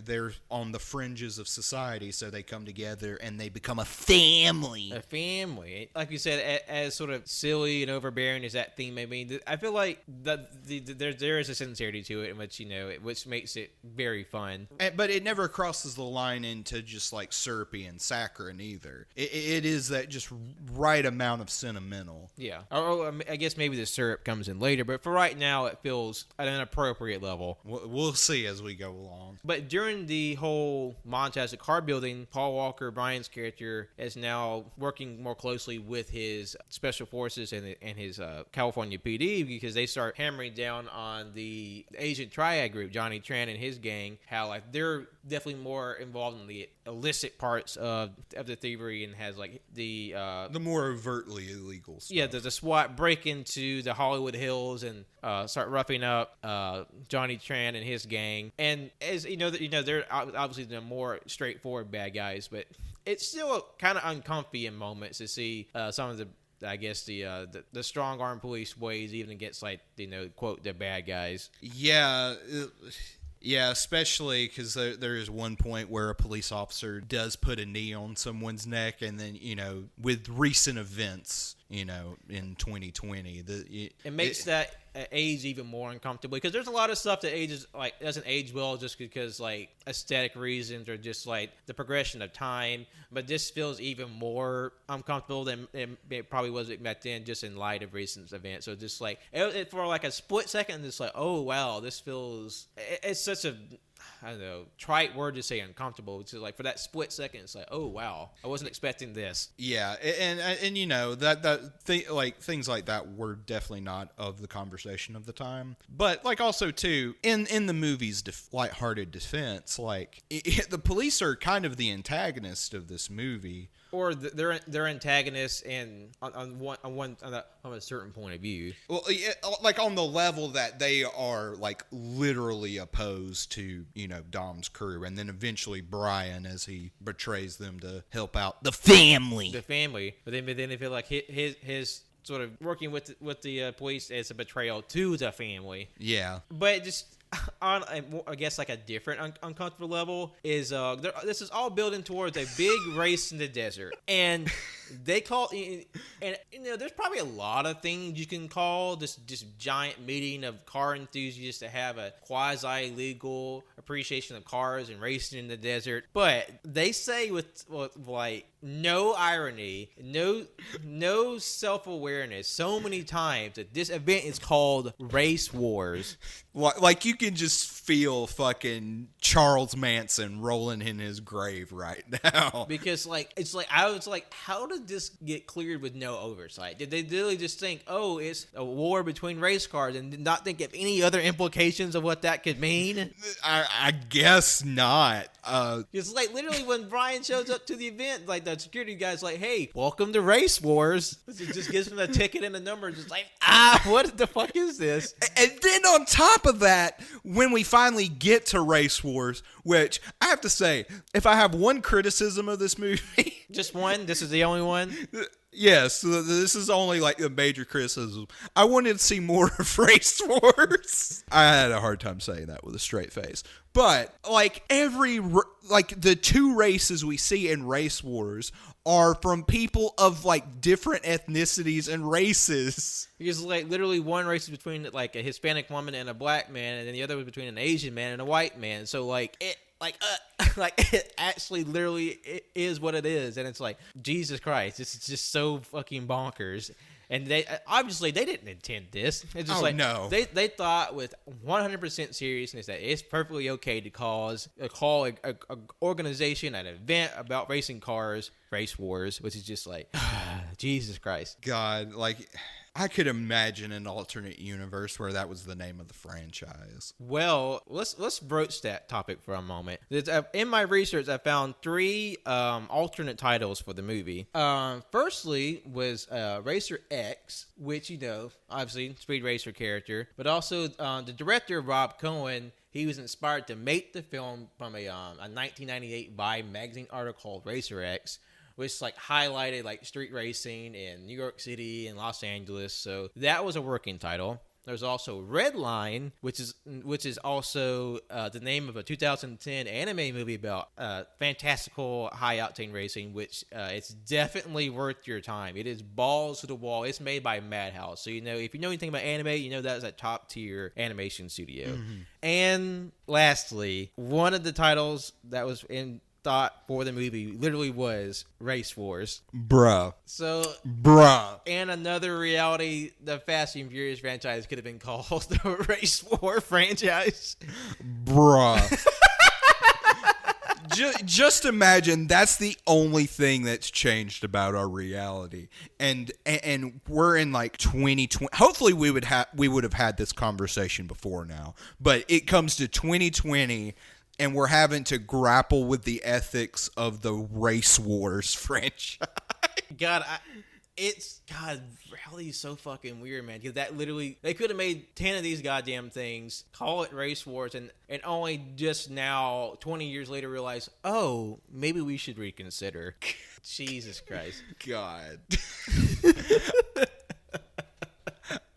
they're on the fringes of society, so they come together and they become a family. A family, like you said, as sort of silly and overbearing as that theme may be. I feel like there is a sincerity to it, in which which makes it very fun. But it never crosses the line into just like syrupy and saccharine either. It is that just right amount of sentimental. Yeah. I guess maybe the syrup comes in later, but for right now, it feels at an appropriate level. We'll see as we go along. But during the whole montage of car building, Paul Walker, Brian's character, is now working more closely with his special forces and his California PD, because they start hammering down on the Asian Triad group, Johnny Tran and his gang, how like they're definitely more involved in the illicit parts of the thievery, and has like the more overtly illegal stuff. Yeah, the SWAT break into the Hollywood Hills and start roughing up Johnny Tran and his gang. And as they're obviously the more straightforward bad guys, but it's still kind of uncomfy in moments to see some of the, I guess, the strong arm police ways, even against like quote the bad guys. Yeah, especially because there is one point where a police officer does put a knee on someone's neck, and then with recent events in 2020, it makes that age even more uncomfortable, because there's a lot of stuff that doesn't age well just because like aesthetic reasons or just like the progression of time, but this feels even more uncomfortable than it probably was back then, just in light of recent events. So just like it for like a split second, it's like, oh wow, this feels, it's such a, I don't know, trite word to say, uncomfortable. It's just like for that split second, it's like, oh wow, I wasn't expecting this. Yeah, and things like that were definitely not of the conversation of the time. But like also too, in the movie's lighthearted defense, like the police are kind of the antagonist of this movie. Or they're antagonists, and on a certain point of view. Well, like on the level that they are like literally opposed to Dom's crew, and then eventually Brian as he betrays them to help out the family. But then they feel like his sort of working with the police is a betrayal to the family. Yeah, but just on I guess like a different uncomfortable level is this is all building towards a big race in the desert, and they call, and there's probably a lot of things you can call this giant meeting of car enthusiasts to have a quasi legal appreciation of cars and racing in the desert, but they say with like no irony, no self-awareness, so many times that this event is called Race Wars. Like you can just feel fucking Charles Manson rolling in his grave right now. Because it's like I was like, how did this get cleared with no oversight? Did they really just think, oh, it's a war between race cars, and did not think of any other implications of what that could mean? I guess not. It's like literally when Brian shows up to the event, like the security guy's like, hey, welcome to Race Wars. It just gives him a ticket and a number, just like, what the fuck is this? And then on top of that, when we finally get to Race Wars, which I have to say, if I have one criticism of this movie, just one, this is the only one. Yes, this is only like a major criticism. I wanted to see more of Race Wars. I had a hard time saying that with a straight face. But like the two races we see in Race Wars are from people of like different ethnicities and races. Because like literally one race is between like a Hispanic woman and a black man, and then the other was between an Asian man and a white man. So like it like it actually literally it is what it is, and it's like Jesus Christ, this is just so fucking bonkers. And they obviously they didn't intend this. It's just no. They thought with 100% seriousness that it's perfectly okay to call a organization, an event about racing cars, race wars, which is just like Jesus Christ. God, like I could imagine an alternate universe where that was the name of the franchise. Well, let's broach that topic for a moment. In my research, I found 3 alternate titles for the movie. Firstly was Racer X, which, obviously Speed Racer character, but also the director, Rob Cohen, he was inspired to make the film from a 1998 Vibe magazine article called Racer X, which like highlighted like street racing in New York City and Los Angeles. So that was a working title. There's also Redline, which is also the name of a 2010 anime movie about fantastical high-octane racing, which it's definitely worth your time. It is balls to the wall. It's made by Madhouse. So, if you know anything about anime, that's a top-tier animation studio. Mm-hmm. And lastly, one of the titles that was in thought for the movie literally was Race Wars. Bruh. And another reality, the Fast and Furious franchise could have been called the Race War franchise. Bruh. Just imagine that's the only thing that's changed about our reality, and we're in like 2020. Hopefully, we would have had this conversation before now, but it comes to 2020. And we're having to grapple with the ethics of the Race Wars franchise. God, reality is so fucking weird, man. Because that literally, they could have made 10 of these goddamn things, call it Race Wars, and only just now, 20 years later, realize, oh, maybe we should reconsider. Jesus Christ. God.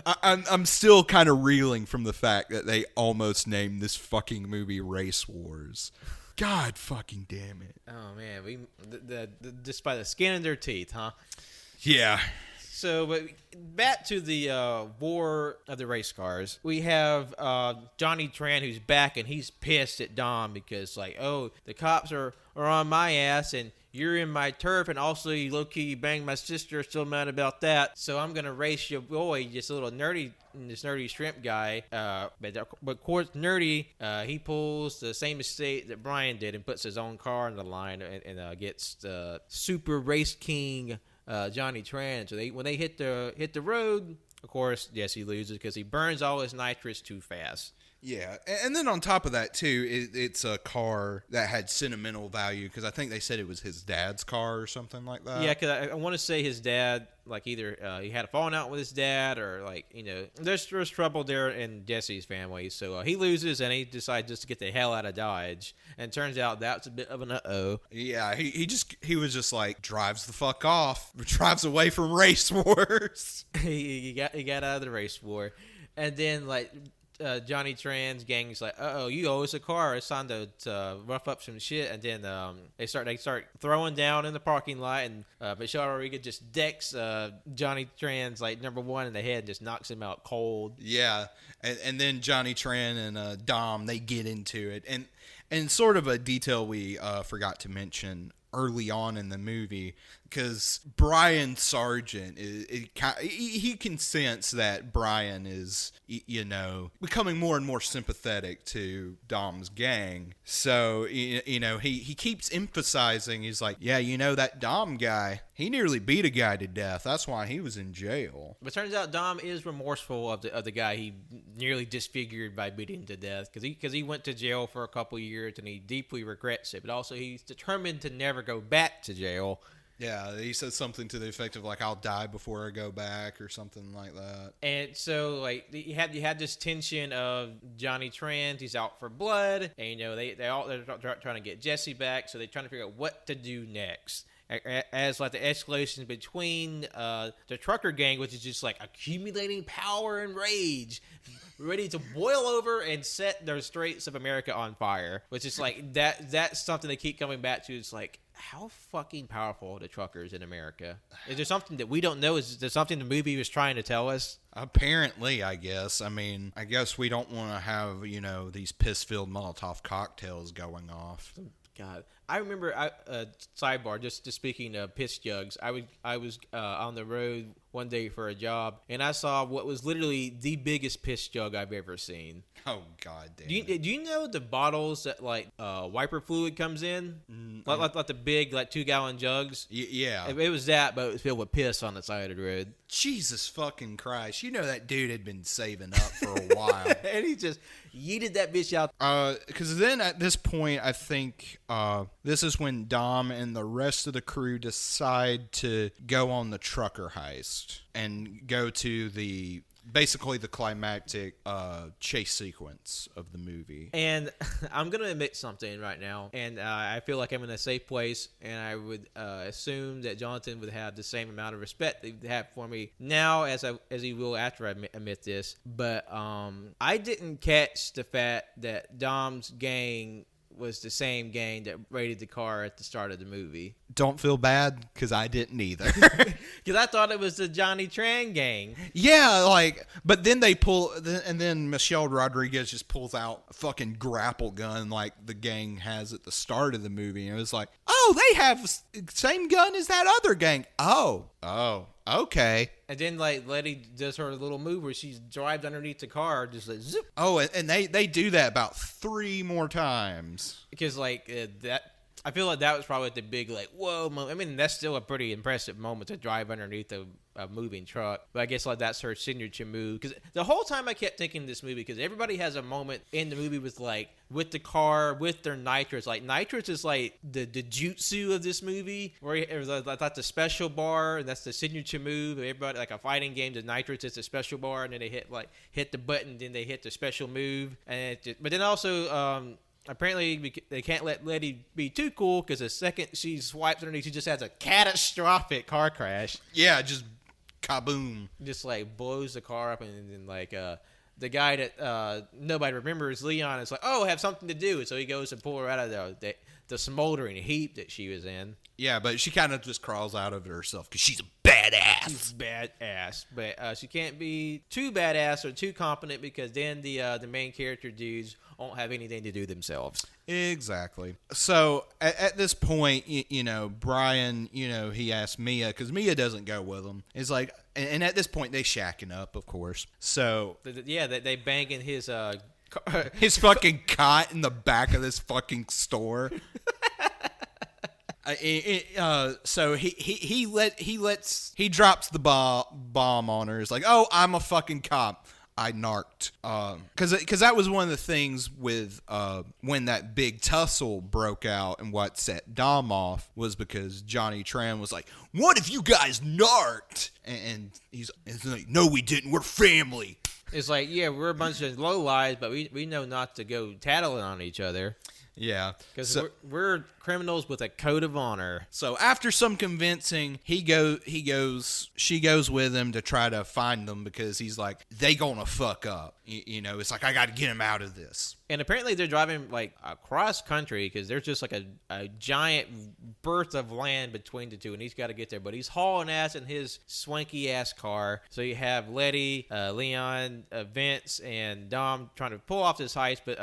I'm still kind of reeling from the fact that they almost named this fucking movie Race Wars. God fucking damn it. Oh man, just by the skin of their teeth, huh? Yeah. So, but back to the war of the race cars. We have Johnny Tran, who's back, and he's pissed at Dom because, like, oh, the cops are on my ass, and you're in my turf, and also you low-key banged my sister, still mad about that. So I'm going to race your boy, this little nerdy shrimp guy. But of course, Nerdy, he pulls the same mistake that Brian did and puts his own car on the line and gets the Super Race King Johnny Tran. So when they hit the road, of course, yes, he loses because he burns all his nitrous too fast. Yeah, and then on top of that, too, it's a car that had sentimental value because I think they said it was his dad's car or something like that. Yeah, because I want to say his dad, like either he had a falling out with his dad or like, there's trouble there in Jesse's family. So he loses and he decides just to get the hell out of Dodge. And it turns out that's a bit of an uh-oh. Yeah, he was just like, drives the fuck off, drives away from Race Wars. he got out of the race war. And then like... Johnny Tran's gang's like, you owe us a car. It's time to rough up some shit. And then they start throwing down in the parking lot, and Michelle Rodriguez just decks Johnny Tran's like number one in the head and just knocks him out cold. Yeah, and then Johnny Tran and Dom, they get into it, and sort of a detail we forgot to mention early on in the movie, because Brian Sargent he can sense that Brian is becoming more and more sympathetic to Dom's gang. So he keeps emphasizing, he's like, yeah, that Dom guy, he nearly beat a guy to death. That's why he was in jail. But it turns out Dom is remorseful of the guy he nearly disfigured by beating to death, because he went to jail for a couple years and he deeply regrets it. But also he's determined to never go back to jail. Yeah, he said something to the effect of like, "I'll die before I go back" or something like that. And so like you had this tension of Johnny Tran, he's out for blood, and they're trying to get Jesse back, so they're trying to figure out what to do next. as like the escalation between the trucker gang, which is just like accumulating power and rage, ready to boil over and set the streets of America on fire. Which is like that's something they keep coming back to. It's like, how fucking powerful are the truckers in America? Is there something that we don't know? Is there something the movie was trying to tell us? Apparently, I guess. I mean, I guess we don't want to have, these piss-filled Molotov cocktails going off. God, I remember. Sidebar. Just speaking of piss jugs, I was on the road one day for a job, and I saw what was literally the biggest piss jug I've ever seen. Oh God, damn! Do you know the bottles that like wiper fluid comes in, like the big 2-gallon jugs? Yeah, it was that, but it was filled with piss on the side of the road. Jesus fucking Christ! You know that dude had been saving up for a while, and he just yeeted that bitch out. Because then at this point, I think this is when Dom and the rest of the crew decide to go on the trucker heist and go to basically the climactic chase sequence of the movie. And I'm going to admit something right now, and I feel like I'm in a safe place, and I would assume that Jonathan would have the same amount of respect that he'd have for me now as he will after I admit this. But I didn't catch the fact that Dom's gang was the same gang that raided the car at the start of the movie. Don't feel bad, because I didn't either. Because I thought it was the Johnny Tran gang. Yeah, but then they and then Michelle Rodriguez just pulls out a fucking grapple gun like the gang has at the start of the movie. And it was like, oh, they have the same gun as that other gang. Oh, okay. And then Letty does her little move where she drives underneath the car, just like zip. Oh, and they do that about 3 more times. Because that, I feel like that was probably the big whoa moment. I mean, that's still a pretty impressive moment to drive underneath a moving truck. But I guess that's her signature move. Because the whole time I kept thinking this movie, because everybody has a moment in the movie with the car, with their nitrous. Nitrous is the jutsu of this movie, where I thought the special bar, and that's the signature move. Everybody, like a fighting game, the nitrous is the special bar, and then they hit the button, then they hit the special move. But then also, apparently, they can't let Letty be too cool, because the second she swipes underneath, she just has a catastrophic car crash. Yeah, just kaboom. Just blows the car up, and then the guy that nobody remembers, Leon, is oh, have something to do. And so he goes to pull her out of the smoldering heap that she was in. Yeah, but she kind of just crawls out of it herself because she's a badass. She's badass, but she can't be too badass or too competent, because then the main character dudes won't have anything to do themselves. Exactly. So at this point, Brian, he asks Mia, because Mia doesn't go with him. It's and at this point they shacking up, of course. So they banging his his fucking cot in the back of this fucking store. So he drops the bomb on her. It's oh, I'm a fucking cop. I narked. Because that was one of the things with when that big tussle broke out, and what set Dom off was because Johnny Tran was like, what if you guys narked? And he's like, no, we didn't. We're family. It's yeah, we're a bunch of lowlives, but we know not to go tattling on each other. Yeah. Because we're criminals with a code of honor. So after some convincing, she goes with him to try to find them, because he's like, they gonna fuck up. It's I got to get him out of this. And apparently they're driving across country, because there's just a giant berth of land between the two, and he's got to get there. But he's hauling ass in his swanky ass car. So you have Letty, Leon, Vince, and Dom trying to pull off this heist, but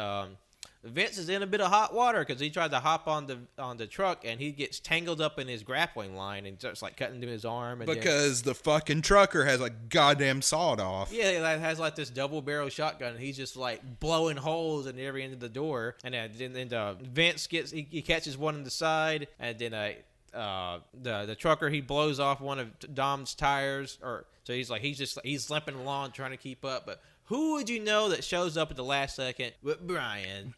Vince is in a bit of hot water, because he tried to hop on the truck, and he gets tangled up in his grappling line and starts cutting into his arm. And because the fucking trucker has goddamn sawed off. Yeah, he has this double barrel shotgun, and he's just blowing holes in every end of the door. And then Vince he catches one in the side, and then the trucker, he blows off one of Dom's tires, so he's limping along trying to keep up, but who would you know that shows up at the last second? But Brian.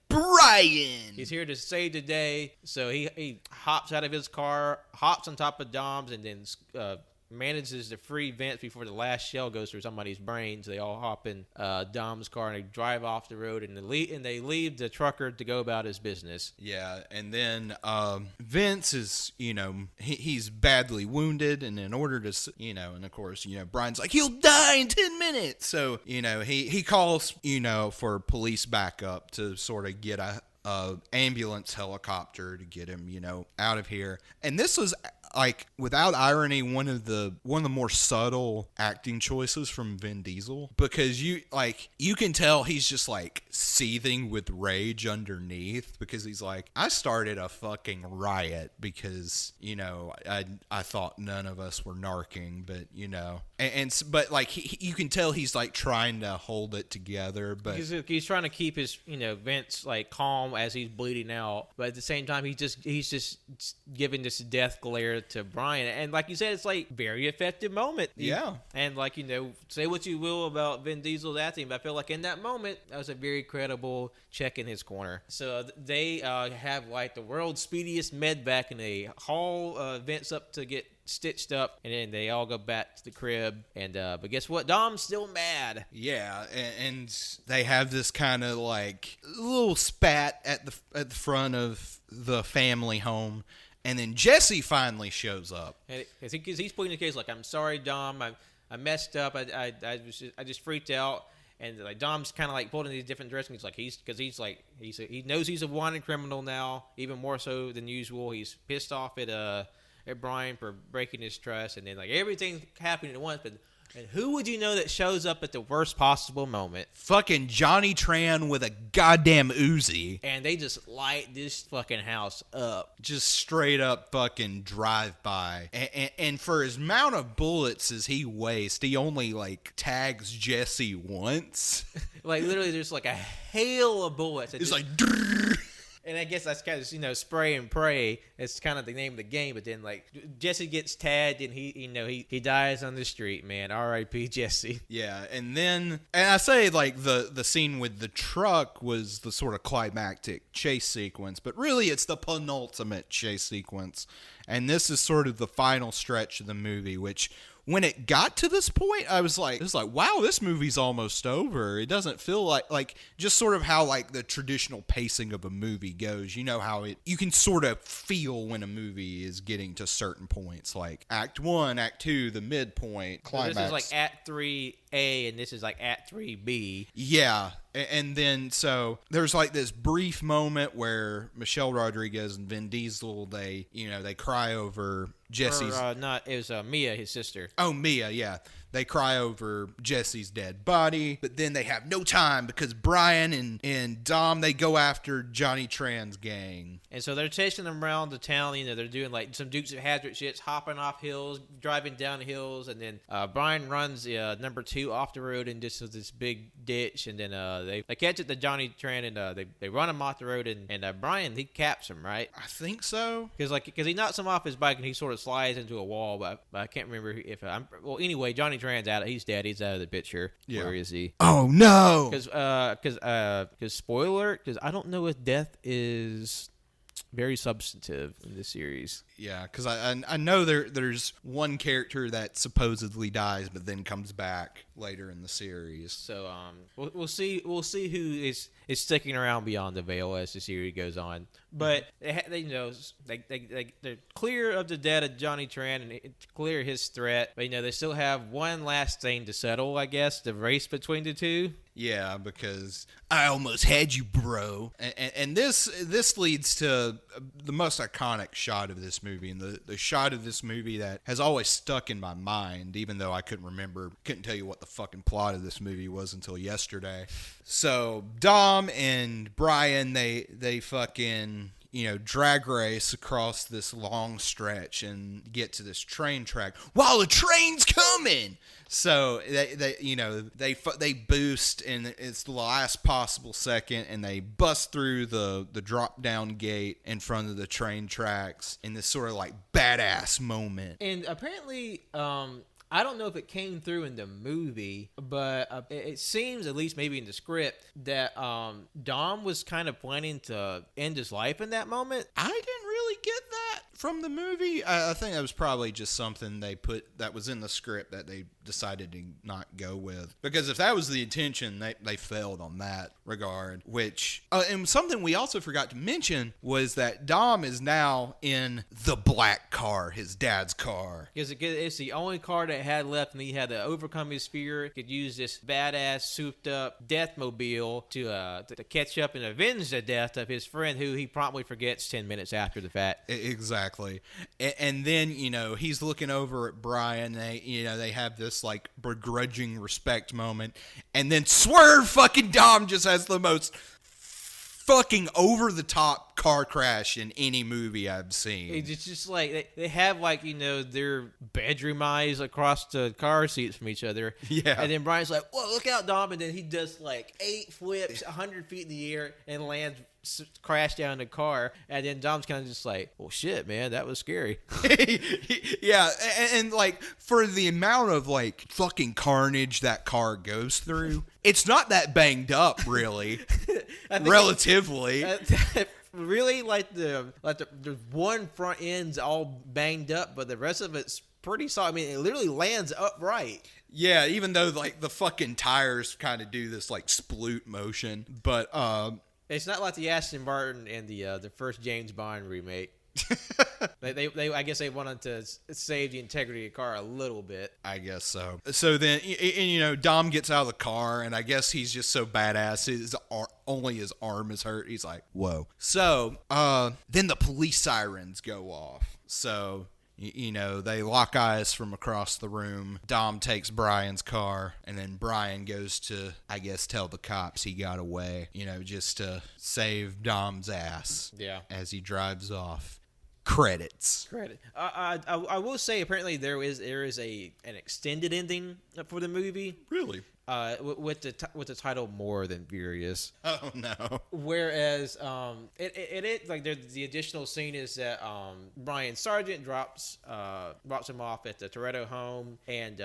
He's here to save the day. So he hops out of his car, hops on top of Dom's, and then manages to free Vince before the last shell goes through somebody's brain. So they all hop in Dom's car and they drive off the road and they leave the trucker to go about his business. Yeah, and then Vince is, he's badly wounded, and in order to, and of course, Brian's like, he'll die in 10 minutes. So, he calls, for police backup to sort of get a ambulance helicopter to get him, out of here. And this was, like, without irony, one of the more subtle acting choices from Vin Diesel, because you can tell he's just like seething with rage underneath, because he's like, I started a fucking riot because I thought none of us were narking, but but like you can tell he's like trying to hold it together, but he's trying to keep his Vince like calm as he's bleeding out, but at the same time he's just giving this death glare to Brian, and like you said, it's like very effective moment. Yeah. And like say what you will about Vin Diesel's acting, but I feel like in that moment that was a very credible check in his corner. So they have like the world's speediest med vac, and they haul Vince up to get stitched up, and then they all go back to the crib, and but guess what, Dom's still mad. Yeah, and they have this kind of like little spat at the front of the family home, and then Jesse finally shows up. And he's putting the case like, I'm sorry, Dom, I messed up, I just freaked out. And like Dom's kind of like pulled in these different directions. He knows he's a wanted criminal now, even more so than usual. He's pissed off at Brian for breaking his trust, and then like everything happening at once. But and who would you know that shows up at the worst possible moment? Fucking Johnny Tran with a goddamn Uzi. And they just light this fucking house up. Just straight up fucking drive by. And for his amount of bullets as he wastes, he only like tags Jesse once. Like literally there's like a hail of bullets. It's like... And I guess that's kind of spray and pray. It's kind of the name of the game. But then like Jesse gets tagged and he dies on the street, man. R.I.P. Jesse. Yeah, and I say like the scene with the truck was the sort of climactic chase sequence, but really it's the penultimate chase sequence. And this is sort of the final stretch of the movie, which when it got to this point, I was like, wow, this movie's almost over. It doesn't feel like just sort of how like the traditional pacing of a movie goes. You know how you can sort of feel when a movie is getting to certain points, like Act 1, Act 2, the midpoint, climax. So this is like Act 3A, and this is like Act 3B. Yeah. And then, so there's like this brief moment where Michelle Rodriguez and Vin Diesel, they cry over Jesse's. It was Mia, his sister. Oh, Mia, yeah. They cry over Jesse's dead body, but then they have no time because Brian and Dom, they go after Johnny Tran's gang. And so they're chasing them around the town. They're doing like some Dukes of Hazzard shits, hopping off hills, driving down hills, and then Brian runs number 2 off the road into this big ditch, and then they catch it to Johnny Tran, and they run him off the road, and Brian, he caps him, right? I think so. Because he knocks him off his bike, and he sort of slides into a wall, but I can't remember if anyway, Johnny Tran's out. He's dead. He's out of the picture. Yeah. Where is he? Oh no! Because spoiler, because I don't know if death is very substantive in this series. Yeah, because I know there's one character that supposedly dies but then comes back later in the series. So we'll see who is sticking around beyond the veil as the series goes on. But they're clear of the death of Johnny Tran and clear his threat. But they still have one last thing to settle, I guess, the race between the two. Yeah, because I almost had you, bro. And this leads to the most iconic shot of this movie, and the shot of this movie that has always stuck in my mind, even though I couldn't tell you what the fucking plot of this movie was until yesterday. So Dom and Brian, they fucking drag race across this long stretch and get to this train track while the train's coming. So they boost, and it's the last possible second, and they bust through the drop down gate in front of the train tracks in this sort of like badass moment. And apparently, I don't know if it came through in the movie, but it seems, at least maybe in the script, that Dom was kind of planning to end his life in that moment. I didn't really get that from the movie. I think that was probably just something they put that was in the script that they decided to not go with. Because if that was the intention, they failed on that regard. Which, and something we also forgot to mention was that Dom is now in the black car, his dad's car. Because it's the only car that had left, and he had to overcome his fear. Could use this badass, souped-up Deathmobile to catch up and avenge the death of his friend, who he promptly forgets 10 minutes after the fact. Exactly. And then, he's looking over at Brian. They have this, like, begrudging respect moment. And then Swerve fucking Dom just has the most fucking over-the-top car crash in any movie I've seen. It's just like they have, like, their bedroom eyes across the car seats from each other. Yeah. And then Brian's like, whoa, look out, Dom. And then he does like 8 flips 100 feet in the air and lands, crash down the car. And then Dom's kind of just like, well, shit, man, that was scary. Yeah. And like, for the amount of like fucking carnage that car goes through, it's not that banged up, really. Relatively. Really, the one front end's all banged up, but the rest of it's pretty solid. I mean, it literally lands upright. Yeah, even though like the fucking tires kind of do this like sploot motion, but it's not like the Aston Martin in the first James Bond remake. they I guess they wanted to save the integrity of the car a little bit. I guess so. So then, Dom gets out of the car, and I guess he's just so badass. Only his arm is hurt. He's like, whoa. So then the police sirens go off. So they lock eyes from across the room. Dom takes Brian's car, and then Brian goes to, I guess, tell the cops he got away, just to save Dom's ass. Yeah. As he drives off. Credits. I will say, apparently there is an extended ending for the movie. Really? With the title More Than Furious. Oh no. Whereas it like the additional scene is that Brian Sargent drops him off at the Toretto home, and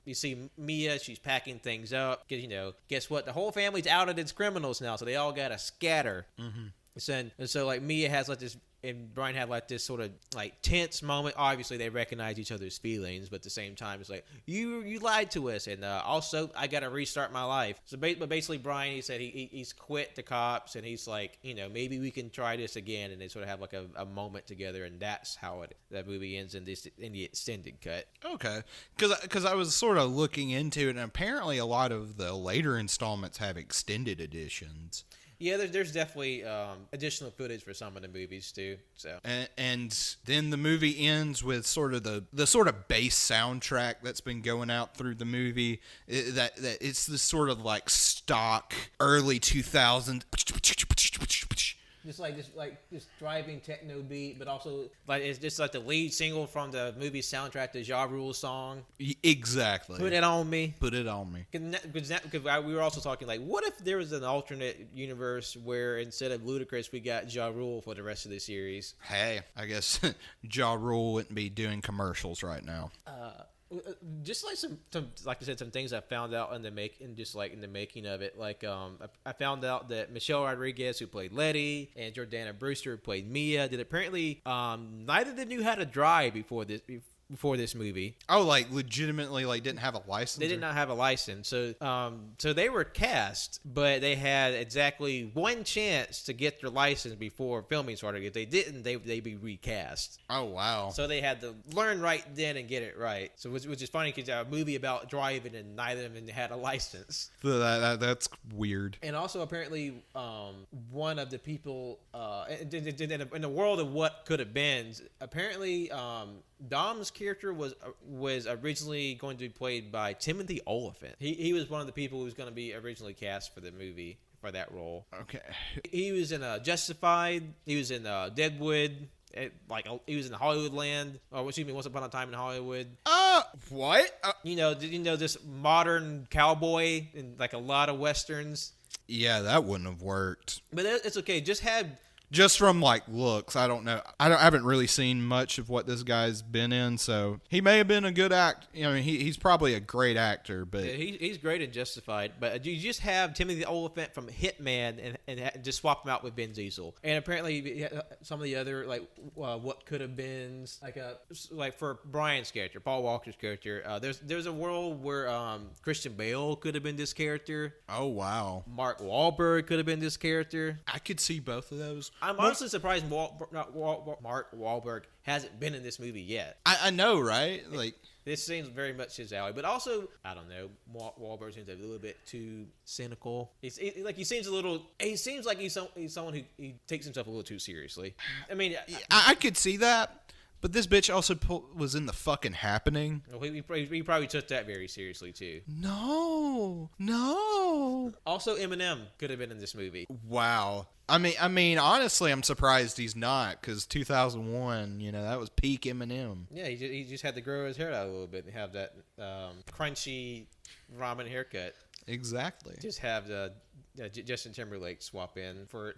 you see Mia, she's packing things up because guess what, the whole family's outed as criminals now, so they all gotta scatter. Mm-hmm. And so like Mia has like this, and Brian had like this sort of like tense moment. Obviously, they recognize each other's feelings, but at the same time, it's like you lied to us, and also I got to restart my life. So, but basically, Brian, he said he's quit the cops, and he's like, maybe we can try this again, and they sort of have like a moment together, and that's how that movie ends in the extended cut. Okay, because I was sort of looking into it, and apparently a lot of the later installments have extended editions. Yeah, there's definitely additional footage for some of the movies too. So and then the movie ends with sort of the sort of bass soundtrack that's been going out through the movie. That it's this sort of like stock early 2000s. Just driving techno beat, but also like it's just like the lead single from the movie soundtrack, the Ja Rule song. Exactly. Put it on me. Put it on me. Because we were also talking like, what if there was an alternate universe where instead of Ludacris, we got Ja Rule for the rest of the series? Hey, I guess Ja Rule wouldn't be doing commercials right now. Just like some like I said, some things I found out in the making of it. Like I found out that Michelle Rodriguez, who played Letty, and Jordana Brewster, who played Mia, did apparently neither of them knew how to drive before this movie. Oh, like legitimately, like didn't have a license. They did not have a license, so they were cast, but they had exactly one chance to get their license before filming started. If they didn't, they'd be recast. Oh wow! So they had to learn right then and get it right. So which is funny because a movie about driving and neither of them had a license. That's weird. And also apparently, one of the people in the world of what could have been, apparently. Dom's character was originally going to be played by Timothy Olyphant. He was one of the people who was going to be originally cast for the movie for that role. Okay. He was in Justified. He was in Deadwood. He was in Hollywoodland. Once Upon a Time in Hollywood. What? This modern cowboy in like a lot of westerns. Yeah, that wouldn't have worked. But it's okay. Just have Just from like looks, I don't know. I haven't really seen much of what this guy's been in, so he may have been a good act. I mean, he's probably a great actor, but Yeah, he's great and Justified. But you just have Timothy Olyphant from Hitman and just swap him out with Ben Diesel. And apparently some of the other like what could have been like for Brian's character, Paul Walker's character. There's a world where Christian Bale could have been this character. oh wow, Mark Wahlberg could have been this character. I could see both of those. I'm honestly surprised Mark Wahlberg hasn't been in this movie yet. I know, right? Like, This seems very much his alley, but also I don't know. Wahlberg seems a little bit too cynical. He seems like he's someone who takes himself a little too seriously. I mean, I could see that. But this bitch also was in The Fucking Happening. he probably took that very seriously too. No. Also, Eminem could have been in this movie. Wow. I mean, honestly, I'm surprised he's not, because 2001, that was peak Eminem. Yeah, he just had to grow his hair out a little bit and have that crunchy ramen haircut. Exactly. Just have Justin Timberlake swap in for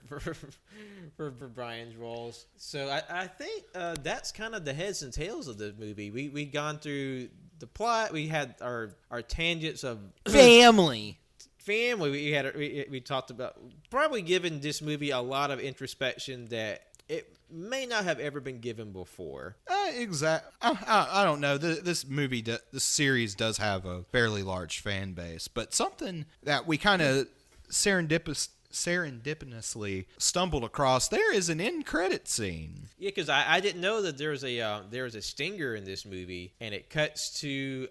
Brian's roles. So I think that's kind of the heads and tails of the movie. We gone through the plot. We had our tangents of family. We talked about probably giving this movie a lot of introspection that it may not have ever been given before. I don't know. This series does have a fairly large fan base, but something that we kind of serendipitously stumbled across, there is an end credit scene. Yeah, because I didn't know that there was a stinger in this movie, and it cuts to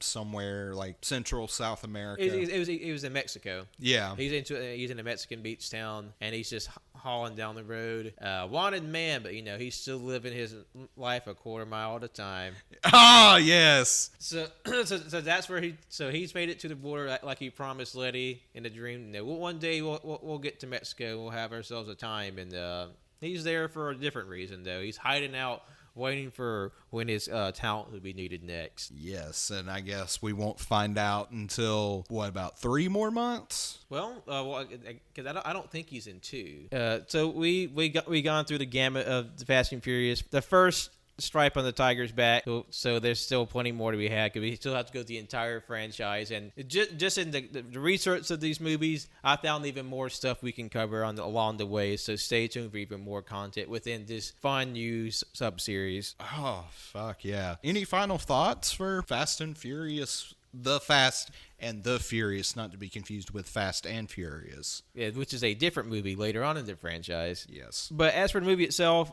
somewhere like Central South America. It was in Mexico. Yeah, he's in a Mexican beach town, and he's just hauling down the road, wanted man, but he's still living his life a quarter mile at a time. Ah, yes. So that's where he's made it to the border like he promised Letty in a dream. One day we'll get to Mexico. We'll have ourselves a time, and he's there for a different reason though. He's hiding out, waiting for when his talent will be needed next. Yes, and I guess we won't find out until, about 3 more months? Well, because I don't think he's in 2. So we gone through the gamut of the Fast and Furious. The first stripe on the tiger's back, so there's still plenty more to be had because we still have to go through the entire franchise. And just in the research of these movies, I found even more stuff we can cover along the way. So stay tuned for even more content within this fun new sub-series. Oh, fuck yeah. Any final thoughts for Fast and Furious? The Fast and the Furious, not to be confused with Fast and Furious. Yeah, which is a different movie later on in the franchise. Yes. But as for the movie itself,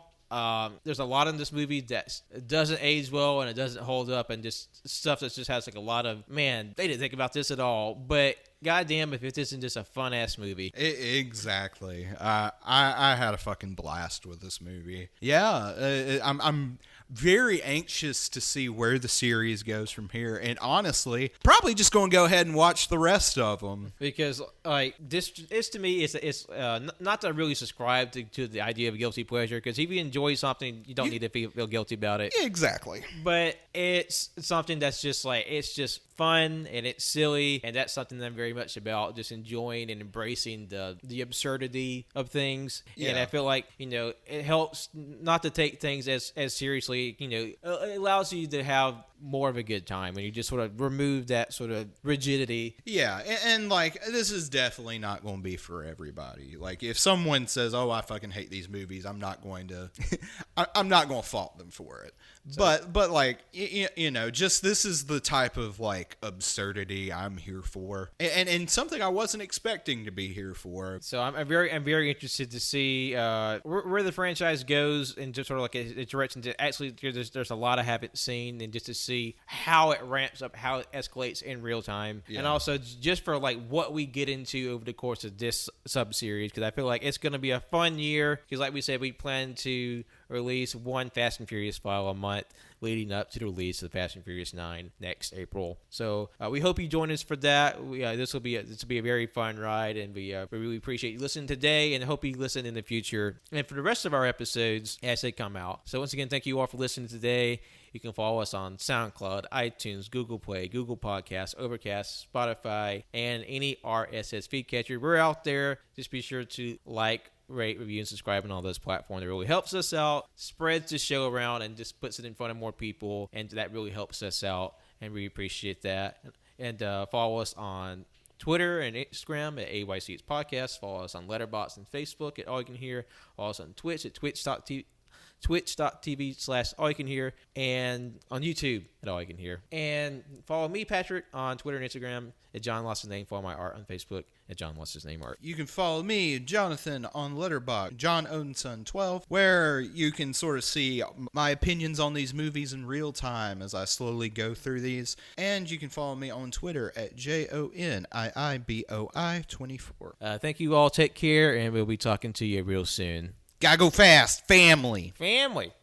there's a lot in this movie that doesn't age well and it doesn't hold up, and just stuff that just has like a lot of, man, they didn't think about this at all. But goddamn if it isn't just a fun ass movie. Exactly. I had a fucking blast with this movie. Yeah, I'm very anxious to see where the series goes from here, and honestly, probably just going to go ahead and watch the rest of them, because like this to me it's not to really subscribe to the idea of guilty pleasure, because if you enjoy something, you don't need to feel guilty about it. Exactly. But it's something that's just like, it's just fun and it's silly, and that's something that I'm very much about, just enjoying and embracing the absurdity of things. Yeah. And I feel like it helps not to take things as seriously. It allows you to have more of a good time when you just sort of remove that sort of rigidity. Yeah, and like, this is definitely not going to be for everybody. Like, if someone says, "Oh, I fucking hate these movies," I'm not going to I'm not going to fault them for it. So, but like, just this is the type of like absurdity I'm here for, and something I wasn't expecting to be here for. So I'm very interested to see where the franchise goes, and just sort of like a direction to actually there's a lot I haven't seen, and just to see how it ramps up, how it escalates in real time, and also just for like what we get into over the course of this sub series, because I feel like it's going to be a fun year, because like we said, we plan to release one Fast and Furious file a month leading up to the release of Fast and Furious 9 next April. So we hope you join us for that. This will be a very fun ride, and we really appreciate you listening today, and hope you listen in the future and for the rest of our episodes as they come out. So once again, thank you all for listening today. You can follow us on SoundCloud, iTunes, Google Play, Google Podcasts, Overcast, Spotify, and any RSS feed catcher. We're out there. Just be sure to like, rate, review, and subscribe on all those platforms. It really helps us out, spreads the show around, and just puts it in front of more people, and that really helps us out, and we appreciate that. And follow us on Twitter and Instagram at AYC's Podcast. Follow us on Letterboxd and Facebook at AllYouCanHear. Follow us on Twitch at twitch.tv/AllYouCanHear, and on YouTube at AllYouCanHear. And follow me, Patrick, on Twitter and Instagram at John Lost His Name. Follow my art on Facebook at John Lost His Name Art. You can follow me, Jonathan, on Letterboxd, John Odinson 12, where you can sort of see my opinions on these movies in real time as I slowly go through these. And you can follow me on Twitter at JONIIBOI24. Thank you all. Take care, and we'll be talking to you real soon. Gotta go fast, family. Family.